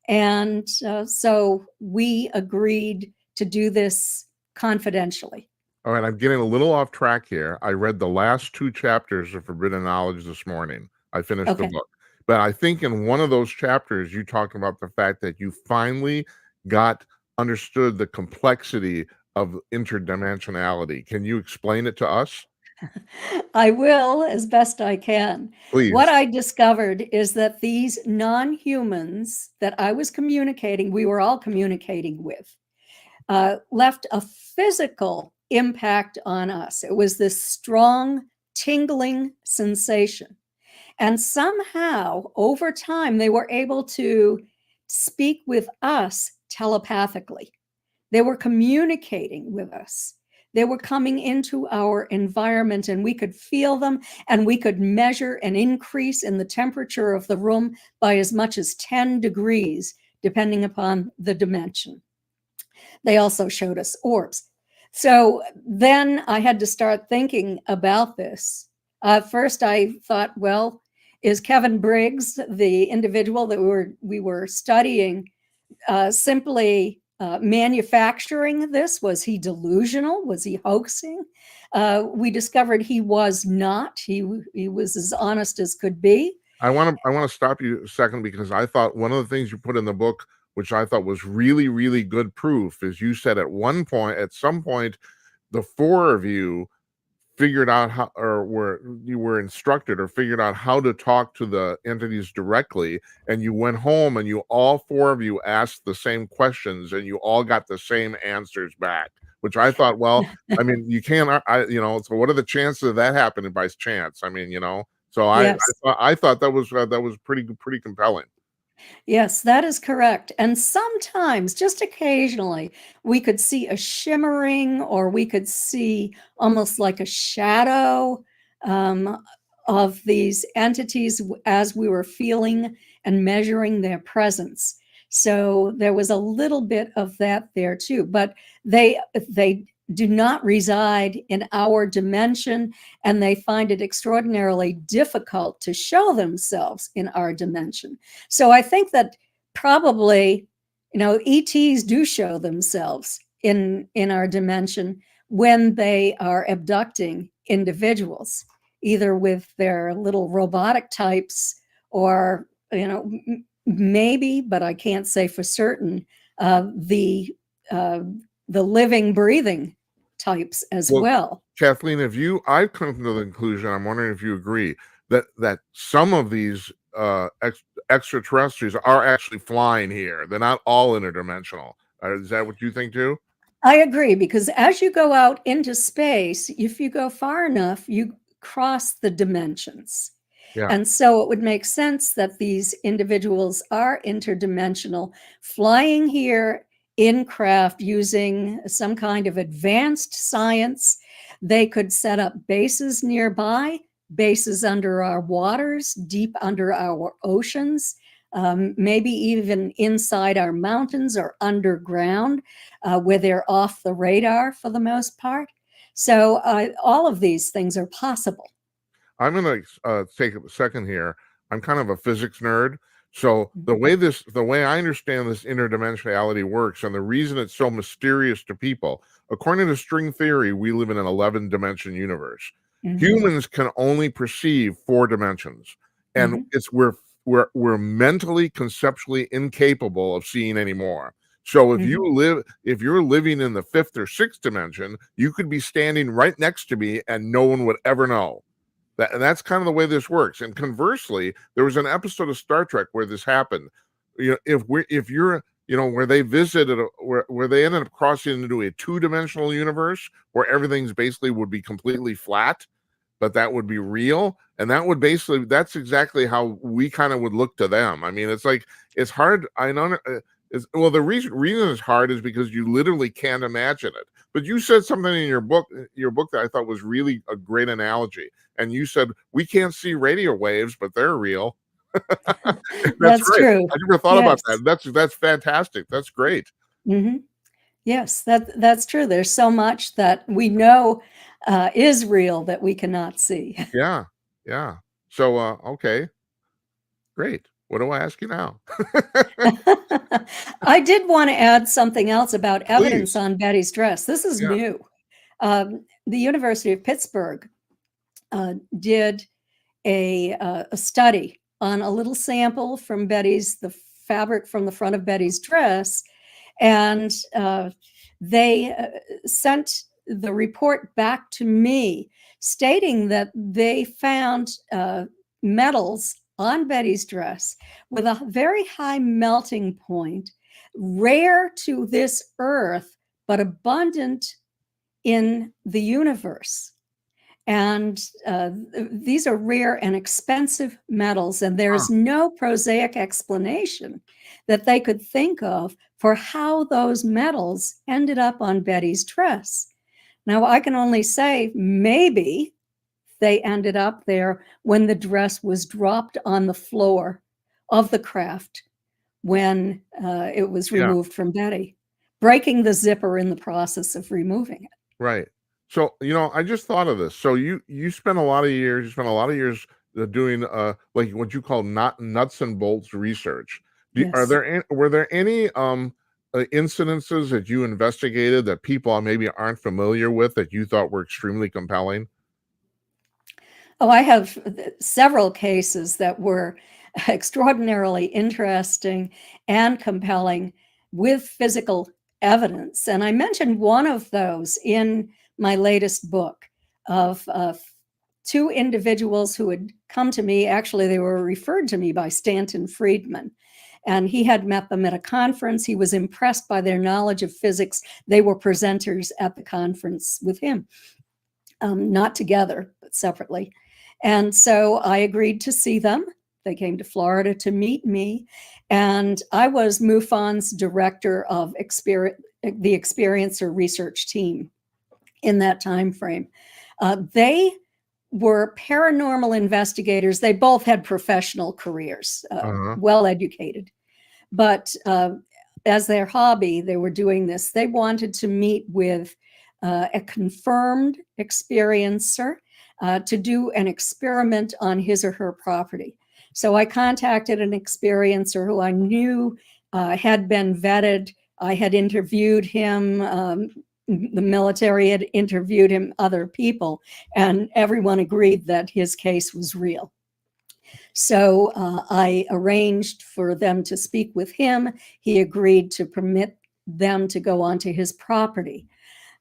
And so we agreed to do this confidentially. All right, I'm getting a little off track here. I read the last 2 chapters of Forbidden Knowledge this morning. I finished the book. But I think in one of those chapters, you talked about the fact that you finally understood the complexity of interdimensionality. Can you explain it to us? I will, as best I can. Please. What I discovered is that these non-humans that I was communicating, we were all communicating with, left a physical impact on us. It was this strong, tingling sensation. And somehow, over time, they were able to speak with us telepathically. They were communicating with us. They were coming into our environment, and we could feel them, and we could measure an increase in the temperature of the room by as much as 10 degrees, depending upon the dimension. They also showed us orbs. So then I had to start thinking about this. First, I thought, well, is Kevin Briggs, the individual that we were studying, simply manufacturing this? Was he delusional? Was he hoaxing? We discovered he was not. He was as honest as could be. I want to stop you a second, because I thought one of the things you put in the book, which I thought was really, really good proof, is you said at some point, the 4 of you figured out how, you were instructed or figured out how to talk to the entities directly, and you went home and all 4 of you asked the same questions, and you all got the same answers back, which I thought, well, I mean, you can't, so what are the chances of that happening by chance? I mean, so Yes. I thought that was pretty compelling. Yes, that is correct. And sometimes, just occasionally, we could see a shimmering, or we could see almost like a shadow of these entities as we were feeling and measuring their presence. So there was a little bit of that there too, but they do not reside in our dimension, and they find it extraordinarily difficult to show themselves in our dimension. So I think that probably, ETs do show themselves in our dimension when they are abducting individuals, either with their little robotic types, or, maybe, but I can't say for certain, the living, breathing types as well. Kathleen, I've come to the conclusion, I'm wondering if you agree, that some of these extraterrestrials are actually flying here. They're not all interdimensional. Is that what you think too? I agree, because as you go out into space, if you go far enough, you cross the dimensions. Yeah. And so it would make sense that these individuals are interdimensional, flying here in craft using some kind of advanced science. They could set up bases nearby, bases under our waters, deep under our oceans, maybe even inside our mountains or underground, where they're off the radar for the most part. So all of these things are possible. I'm going to take a second here. I'm kind of a physics nerd. So the way I understand this interdimensionality works, and the reason it's so mysterious to people, according to string theory, we live in an 11-dimension universe. Humans can only perceive 4 dimensions, and we're mentally, conceptually incapable of seeing any more. So if you're living in the 5th or 6th dimension, you could be standing right next to me and no one would ever know. And that's kind of the way this works. And conversely, there was an episode of Star Trek where this happened. If you're where they visited, where they ended up crossing into a 2-dimensional universe where everything's basically would be completely flat, but that would be real. And that's exactly how we kind of would look to them. I mean, it's hard. I know. The reason it's hard is because you literally can't imagine it. But you said something in your book that I thought was really a great analogy. And you said, we can't see radio waves, but they're real. That's right. true. I never thought about that. That's fantastic. That's great. Yes, that's true. There's so much that we know is real that we cannot see. Yeah. Yeah. So, okay. Great. What do I ask you now? I did want to add something else about evidence Please. on Betty's dress. This is new. The University of Pittsburgh did a study on a little sample from the fabric from the front of Betty's dress, and they sent the report back to me stating that they found metals on Betty's dress with a very high melting point, rare to this earth, but abundant in the universe. And these are rare and expensive metals, and there's no prosaic explanation that they could think of for how those metals ended up on Betty's dress. Now, I can only say maybe they ended up there when the dress was dropped on the floor of the craft when it was removed from Betty, breaking the zipper in the process of removing it. Right. So, I just thought of this. So you spent a lot of years doing like what you call nuts and bolts research. Were there any incidences that you investigated that people maybe aren't familiar with that you thought were extremely compelling? Oh, I have several cases that were extraordinarily interesting and compelling with physical evidence. And I mentioned one of those in my latest book of 2 individuals who had come to me. Actually, they were referred to me by Stanton Friedman. And he had met them at a conference. He was impressed by their knowledge of physics. They were presenters at the conference with him, not together, but separately. And so I agreed to see them. They came to Florida to meet me. And I was MUFON's director of the Experiencer research team in that time frame. They were paranormal investigators. They both had professional careers, well-educated. But as their hobby, they were doing this. They wanted to meet with a confirmed experiencer to do an experiment on his or her property. So I contacted an experiencer who I knew had been vetted. I had interviewed him. The military had interviewed him, other people, and everyone agreed that his case was real. So I arranged for them to speak with him. He agreed to permit them to go onto his property.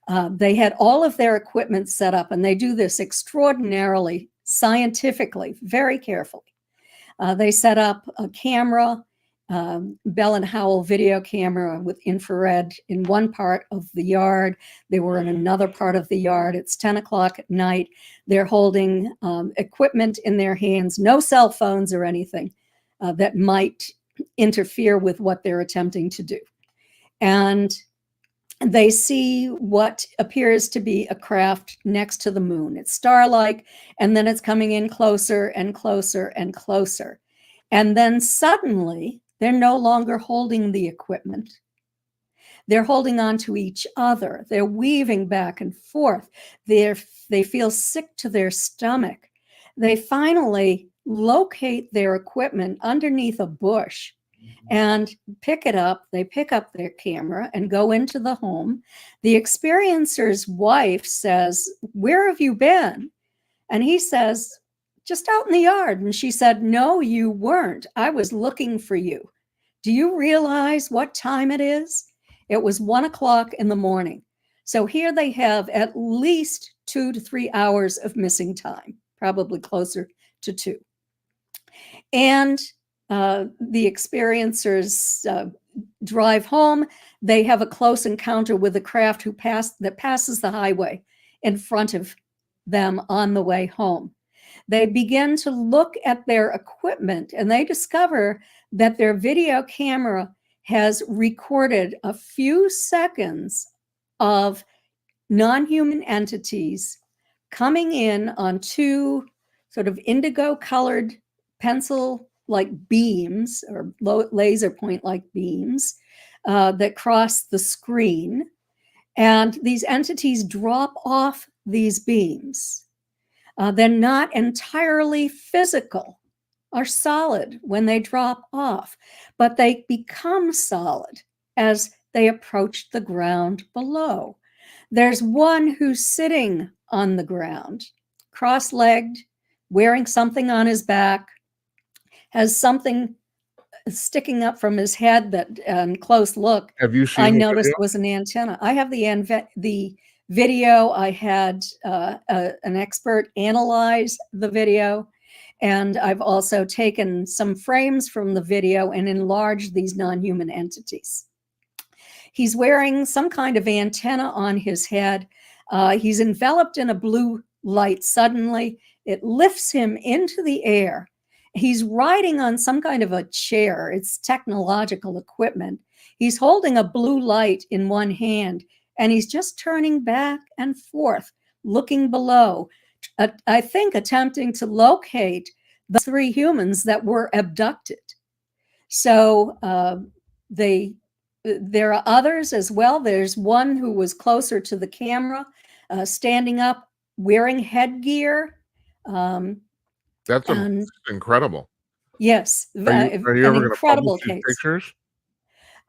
They had all of their equipment set up, and they do this extraordinarily scientifically, very carefully. They set up a camera, Bell and Howell video camera with infrared in one part of the yard. They were in another part of the yard. It's 10 o'clock at night. They're holding equipment in their hands, no cell phones or anything that might interfere with what they're attempting to do. And they see what appears to be a craft next to the moon. It's star-like, and then it's coming in closer and closer and closer. And then suddenly, they're no longer holding the equipment. They're holding on to each other. They're weaving back and forth. They feel sick to their stomach. They finally locate their equipment underneath a bush and pick it up. They pick up their camera and go into the home. The experiencer's wife says, "Where have you been?" And he says, "Just out in the yard." And she said, "No, you weren't. I was looking for you. Do you realize what time it is?" It was 1 o'clock in the morning. So here they have at least 2 to 3 hours of missing time, probably closer to 2. And the experiencers drive home. They have a close encounter with a craft that passes the highway in front of them on the way home. They begin to look at their equipment, and they discover that their video camera has recorded a few seconds of non-human entities coming in on 2 sort of indigo colored pencil-like beams or laser point-like beams that cross the screen. And these entities drop off these beams. They're not entirely physical or solid when they drop off, but they become solid as they approach the ground below. There's one who's sitting on the ground, cross-legged, wearing something on his back, has something sticking up from his head that, close look, Have you I seen the noticed video? was an antenna. I have the video. I had an expert analyze the video, and I've also taken some frames from the video and enlarged these non-human entities. He's wearing some kind of antenna on his head. He's enveloped in a blue light. Suddenly, it lifts him into the air. He's riding on some kind of a chair. It's technological equipment. He's holding a blue light in one hand, and he's just turning back and forth, looking below, I think attempting to locate the 3 humans that were abducted. So there are others as well. There's one who was closer to the camera, standing up, wearing headgear. That's And incredible. yes, Are you an ever going to publish incredible these case. pictures?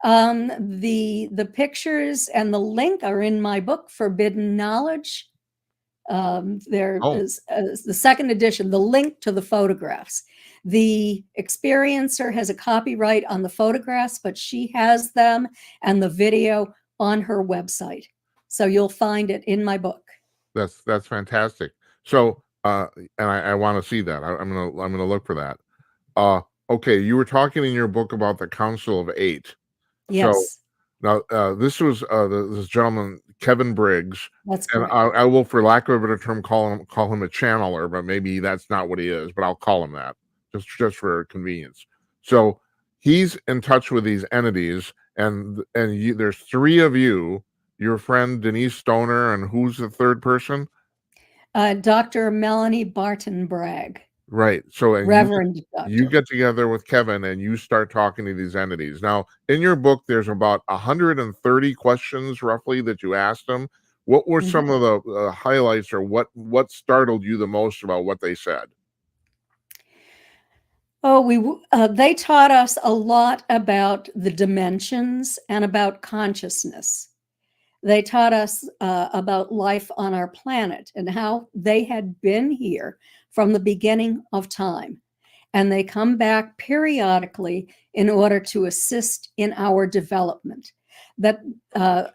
The pictures and the link are in my book, Forbidden Knowledge. There Oh, is the second edition, the link to the photographs. The experiencer has a copyright on the photographs, but she has them and the video on her website. So you'll find it in my book. that's fantastic. So, and I want to see that. I'm gonna look for that. Okay, you were talking in your book about the Council of 8. So Yes, now this was this gentleman Kevin Briggs, that's and correct. I will, for lack of a better term, call him a channeler, but maybe that's not what he is. But I'll call him that just for convenience. So he's in touch with these entities, and there's 3 of you. Your friend Denise Stoner, and who's the third person? Dr. Melanie Barton Bragg, Right. So, and Reverend you Doctor. get together with Kevin and you start talking to these entities. Now, in your book, there's about 130 questions roughly that you asked them. What were Mhm. some of the highlights, or what startled you the most about what they said? Oh, they taught us a lot about the dimensions and about consciousness. They taught us about life on our planet and how they had been here from the beginning of time. And they come back periodically in order to assist in our development. That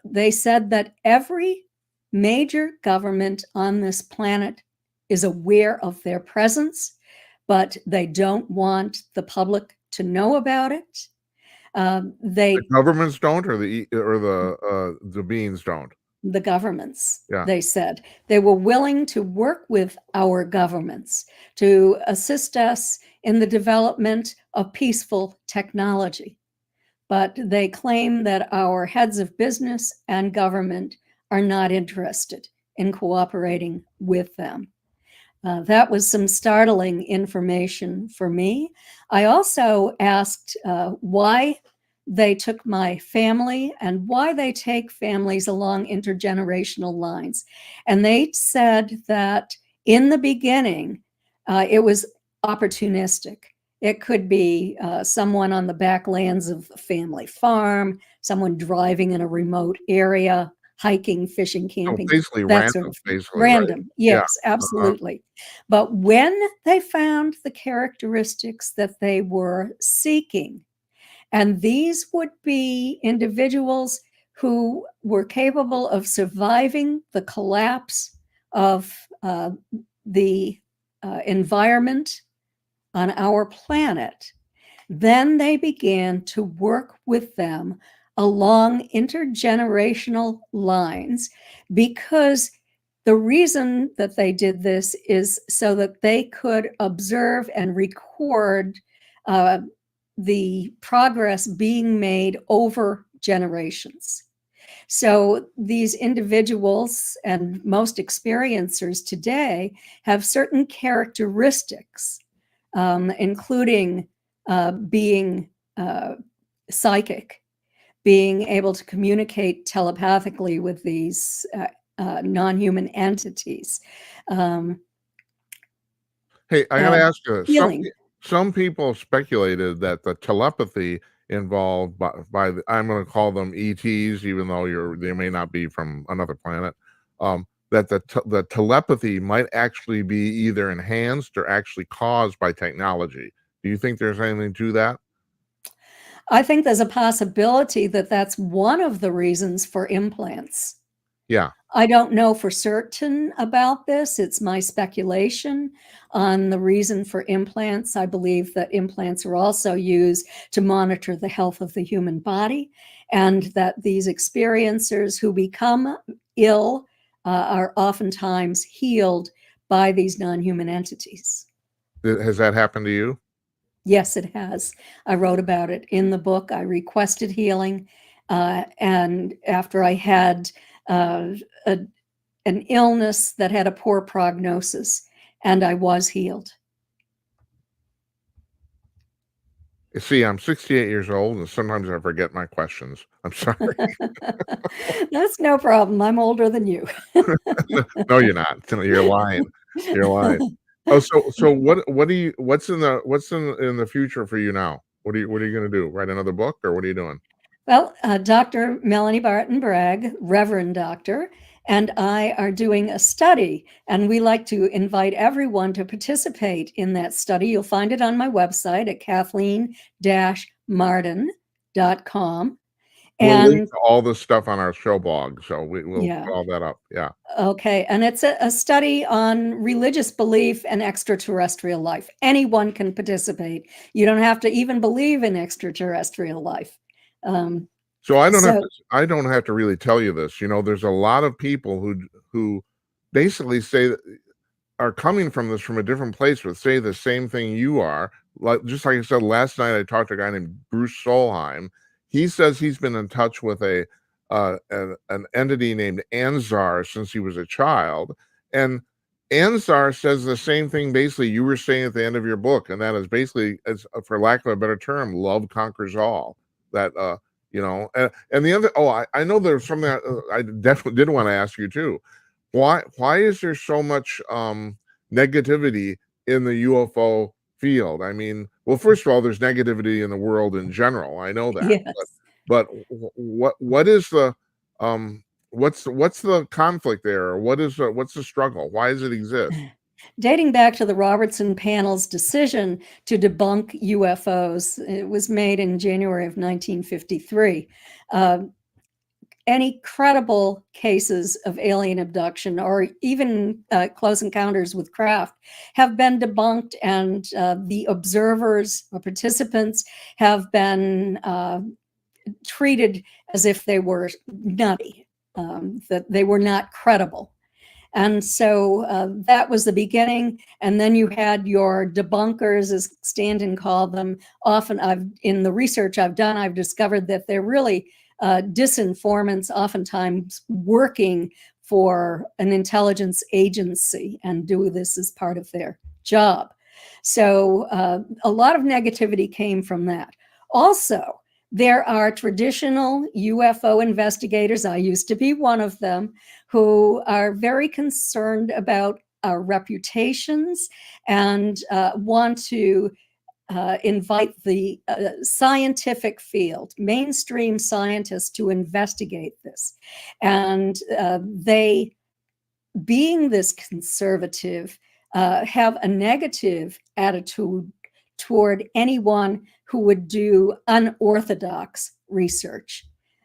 they said that every major government on this planet is aware of their presence, but they don't want the public to know about it. The They governments don't, or the beings don't? the governments, Yeah. they said. They were willing to work with our governments to assist us in the development of peaceful technology. But they claim that our heads of business and government are not interested in cooperating with them. That was some startling information for me. I also asked why they took my family and why they take families along intergenerational lines. And they said that in the beginning, it was opportunistic. It could be someone on the backlands of the family farm, someone driving in a remote area, hiking, fishing, So camping, basically that sort random, of thing. basically, right? Random, Yeah. yes, absolutely. But when they found the characteristics that they were seeking, and these would be individuals who were capable of surviving the collapse of the environment on our planet, then they began to work with them along intergenerational lines, because the reason that they did this is so that they could observe and record the progress being made over generations. So these individuals and most experiencers today have certain characteristics, including being psychic, being able to communicate telepathically with these non-human entities. Hey, I gotta ask you this. Healing. Some people speculated that the telepathy involved by the, I'm gonna call them ETs, even though they may not be from another planet, that the telepathy might actually be either enhanced or actually caused by technology. Do you think there's anything to that? I think there's a possibility that that's one of the reasons for implants. Yeah. I don't know for certain about this. It's my speculation on the reason for implants. I believe that implants are also used to monitor the health of the human body, and that these experiencers who become ill are oftentimes healed by these non-human entities. Has that happened to you? Yes, it has. I wrote about it in the book. I requested healing, and after I had an illness that had a poor prognosis, and I was healed. See, I'm 68 years old, and sometimes I forget my questions. I'm sorry. That's no problem. I'm older than you. No, you're not. You're lying. You're lying. Oh, so what's in the future for you now? What are you gonna do? Write another book, or what are you doing? Well, Dr. Melanie Barton Bragg, Reverend Doctor, and I are doing a study, and we like to invite everyone to participate in that study. You'll find it on my website at Kathleen-Marden.com. We'll link And to all this stuff on our show blog, so we'll yeah, put all that up. Yeah. okay. And it's a study on religious belief and extraterrestrial life. Anyone can participate. You don't have to even believe in extraterrestrial life. So I don't have to really tell you this. There's a lot of people who basically say that are coming from this from a different place, but say the same thing you are. Just like I said last night, I talked to a guy named Bruce Solheim. He says he's been in touch with an entity named Anzar since he was a child, and Anzar says the same thing basically you were saying at the end of your book, and that is basically, as for lack of a better term, love conquers all. That and the other. Oh, I know there's something I definitely did want to ask you too. Why is there so much negativity in the UFO field? I mean, well, first of all, there's negativity in the world in general. I know that, yes. but what is the what's the conflict there? Or what's the struggle? Why does it exist? Dating back to the Robertson panel's decision to debunk UFOs, it was made in January of 1953. any credible cases of alien abduction or even close encounters with craft have been debunked, and the observers or participants have been treated as if they were nutty, that they were not credible. And so that was the beginning. And then you had your debunkers, as Stanton called them. Often in the research I've done, I've discovered that they're really disinformants, oftentimes working for an intelligence agency and do this as part of their job. So a lot of negativity came from that. Also, there are traditional UFO investigators, I used to be one of them, who are very concerned about our reputations and want to invite the scientific field, mainstream scientists, to investigate this. And they, being this conservative, have a negative attitude toward anyone who would do unorthodox research,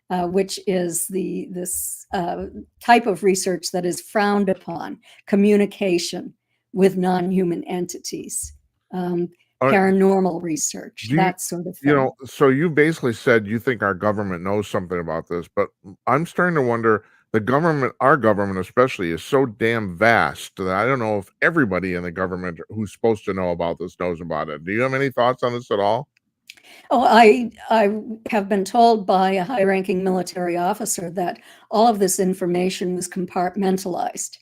which is this type of research that is frowned upon, communication with non-human entities, paranormal research, that sort of thing. So you basically said you think our government knows something about this, but I'm starting to wonder, our government especially, is so damn vast that I don't know if everybody in the government who's supposed to know about this knows about it. Do you have any thoughts on this at all? Oh, I have been told by a high-ranking military officer that all of this information was compartmentalized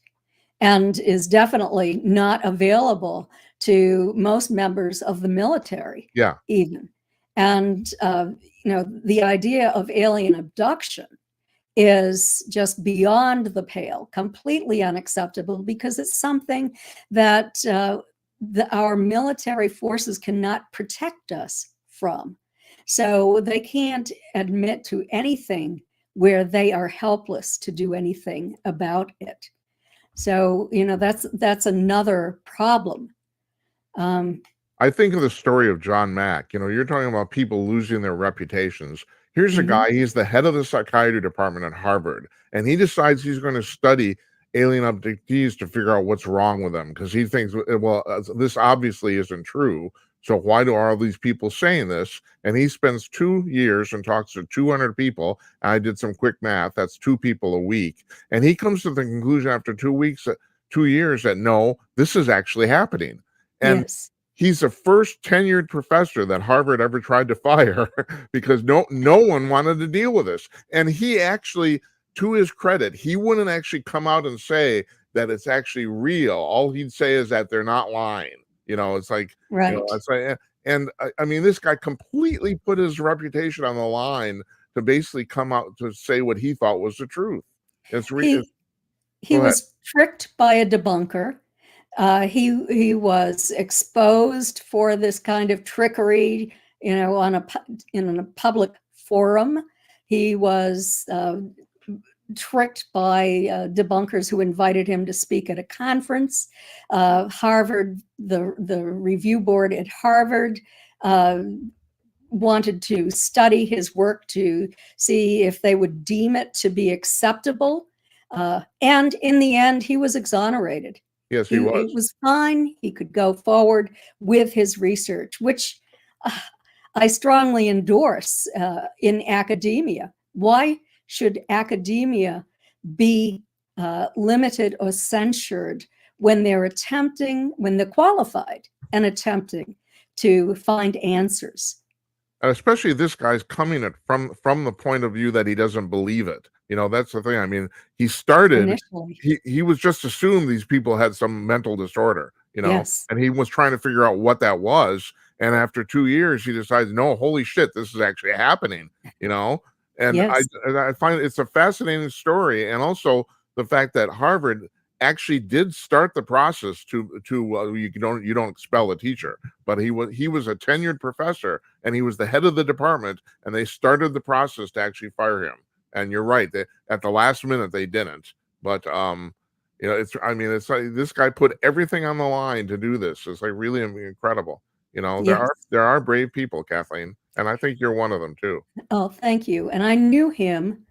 and is definitely not available to most members of the military, even. And, the idea of alien abduction is just beyond the pale, completely unacceptable, because it's something that our military forces cannot protect us from. So they can't admit to anything where they are helpless to do anything about it. So, that's another problem. I think of the story of John Mack. You're talking about people losing their reputations. Here's a guy, he's the head of the psychiatry department at Harvard, and he decides he's going to study alien abductees to figure out what's wrong with them, because he thinks, well, this obviously isn't true. So why do all these people saying this? And he spends 2 years and talks to 200 people. I did some quick math. That's 2 people a week. And he comes to the conclusion after 2 years that no, this is actually happening. And he's the first tenured professor that Harvard ever tried to fire because no one wanted to deal with this. And he actually, to his credit, he wouldn't actually come out and say that it's actually real. All he'd say is that they're not lying. It's like, it's like, and I mean, this guy completely put his reputation on the line to basically come out to say what he thought was the truth. He was tricked by a debunker. He was exposed for this kind of trickery, in a public forum. He was tricked by debunkers who invited him to speak at a conference. Harvard, the review board at Harvard, wanted to study his work to see if they would deem it to be acceptable. And in the end, he was exonerated. Yes, he was. It was fine. He could go forward with his research, which I strongly endorse in academia. Why should academia be limited or censured when they're qualified and attempting to find answers? Especially this guy's coming at from the point of view that he doesn't believe it. That's the thing. I mean, he started initially. He was just assumed these people had some mental disorder, and he was trying to figure out what that was. And after 2 years, he decides, no, holy shit, this is actually happening, And I find it's a fascinating story, and also the fact that Harvard actually did start the process to you don't expel a teacher, but he was a tenured professor and he was the head of the department, and they started the process to actually fire him. And you're right, at the last minute they didn't, but it's like this guy put everything on the line to do this. It's like really incredible. There are brave people, Kathleen, and I think you're one of them too. Oh, thank you. And I knew him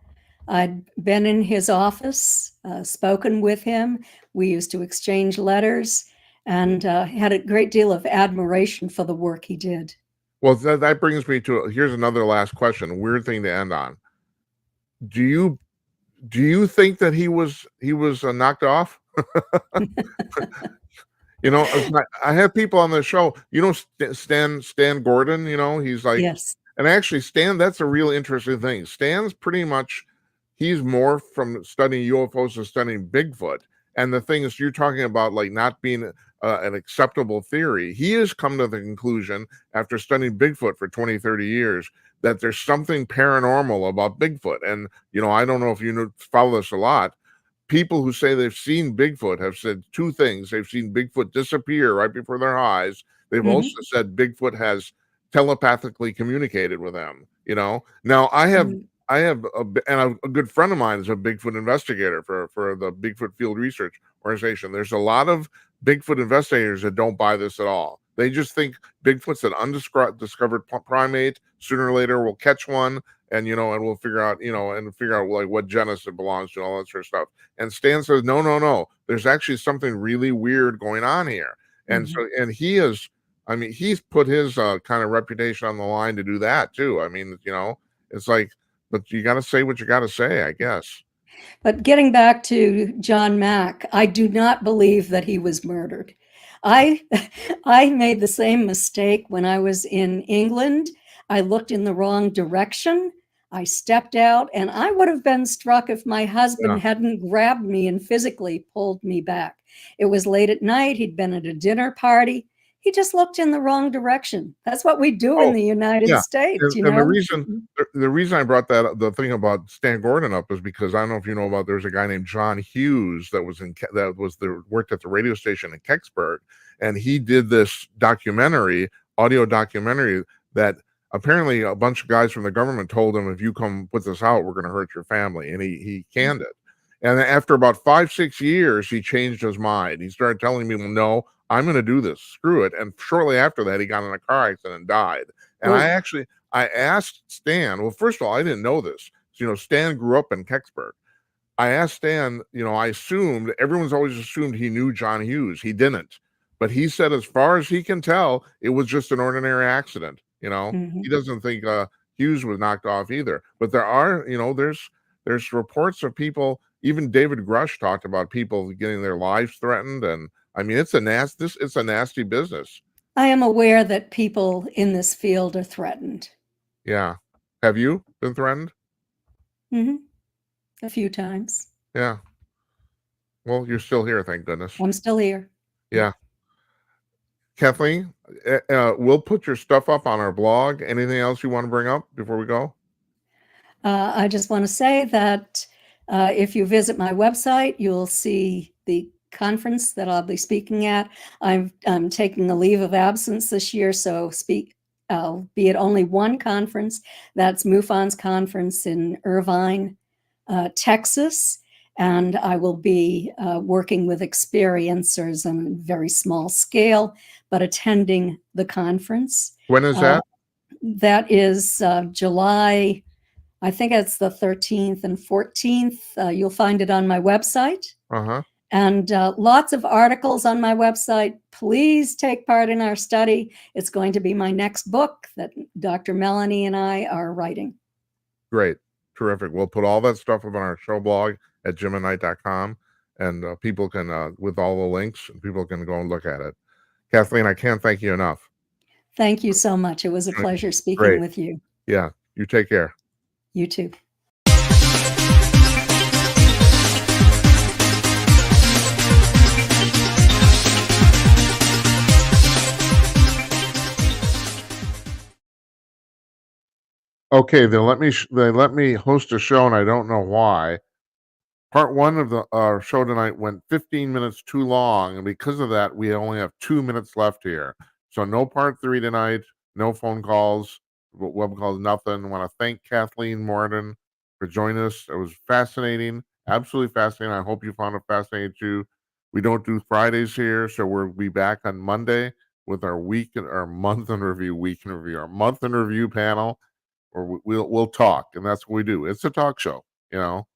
I'd been in his office, spoken with him. We used to exchange letters and had a great deal of admiration for the work he did. Well, that brings me to here's another last question. Weird thing to end on. Do you think that he was knocked off? You know, I have people on the show. You know, Stan Gordon. You know, he's like, Yes. and actually, Stan. That's a real interesting thing. Stan's pretty much he's more from studying UFOs to studying Bigfoot. And the thing is, you're talking about like not being an acceptable theory. He has come to the conclusion after studying Bigfoot for 20, 30 years that there's something paranormal about Bigfoot. And, you know, I don't know if you follow this a lot. People who say they've seen Bigfoot have said two things. They've seen Bigfoot disappear right before their eyes. They've also said Bigfoot has telepathically communicated with them. You know, now I have a good friend of mine is a Bigfoot investigator for the Bigfoot Field Research Organization. There's a lot of Bigfoot investigators that don't buy this at all. They just think Bigfoot's an undiscovered primate. Sooner or later, we'll catch one, and you know, and we'll figure out, you know, like what genus it belongs to, and all that sort of stuff. And Stan says, no. There's actually something really weird going on here. And so, and he is, I mean, he's put his kind of reputation on the line to do that too. I mean, you know, it's like, but you got to say what you got to say, I guess. But getting back to John Mack, I do not believe that he was murdered. I I made the same mistake when I was in England. I looked in the wrong direction. I stepped out, and I would have been struck if my husband hadn't grabbed me and physically pulled me back. It was late at night. He'd been at a dinner party. He just looked in the wrong direction. That's what we do in the United States, you and know. the reason I brought the thing about Stan Gordon up is because I don't know if you know about, there's a guy named John Hughes that worked at the radio station in Kecksburg, and he did this audio documentary that apparently a bunch of guys from the government told him, if you come put this out, we're going to hurt your family, and he canned it. And after about 5-6 years, he changed his mind. He started telling me, well, no, I'm going to do this. Screw it. And shortly after that, he got in a car accident and died. And I asked Stan, well, first of all, I didn't know this. So, you know, Stan grew up in Kecksburg. I asked Stan, you know, everyone's always assumed he knew John Hughes. He didn't. But he said, as far as he can tell, it was just an ordinary accident. You know, he doesn't think Hughes was knocked off either. But there are, you know, there's reports of people, even David Grush talked about people getting their lives threatened. And I mean, it's a nasty business. I am aware that people in this field are threatened. Yeah. Have you been threatened? A few times. Yeah. Well, you're still here, thank goodness. I'm still here. Yeah. Kathleen, we'll put your stuff up on our blog. Anything else you want to bring up before we go? I just want to say that if you visit my website, you'll see the conference that I'll be speaking at. I'm taking a leave of absence this year, so I'll be at only one conference. That's MUFON's conference in Irvine, Texas. And I will be working with experiencers on a very small scale, but attending the conference. When is that? That is July, I think it's the 13th and 14th. You'll find it on my website. And lots of articles on my website. Please take part in our study. It's going to be my next book that Dr. Melanie and I are writing. Great. Terrific. We'll put all that stuff up on our show blog at jimandnight.com, and people can, with all the links, people can go and look at it. Kathleen, I can't thank you enough. Thank you so much. It was a pleasure speaking with you. Yeah. You take care. You too. Okay, they let me host a show, and I don't know why. Part one of the show tonight went 15 minutes too long, and because of that, we only have 2 minutes left here. So no part three tonight, no phone calls, web calls, nothing. I want to thank Kathleen Marden for joining us. It was fascinating, absolutely fascinating. I hope you found it fascinating too. We don't do Fridays here, so we'll be back on Monday with our month in review panel, or we'll talk, and that's what we do. It's a talk show. you know,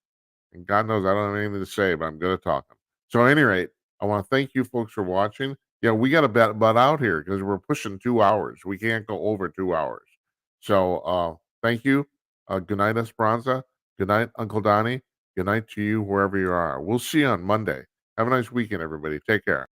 and God knows I don't have anything to say, but I'm good at talking. So, at any rate, I want to thank you folks for watching. Yeah, we got to butt out here because we're pushing 2 hours. We can't go over 2 hours. So, thank you. Good night, Esperanza. Good night, Uncle Donnie. Good night to you, wherever you are. We'll see you on Monday. Have a nice weekend, everybody. Take care.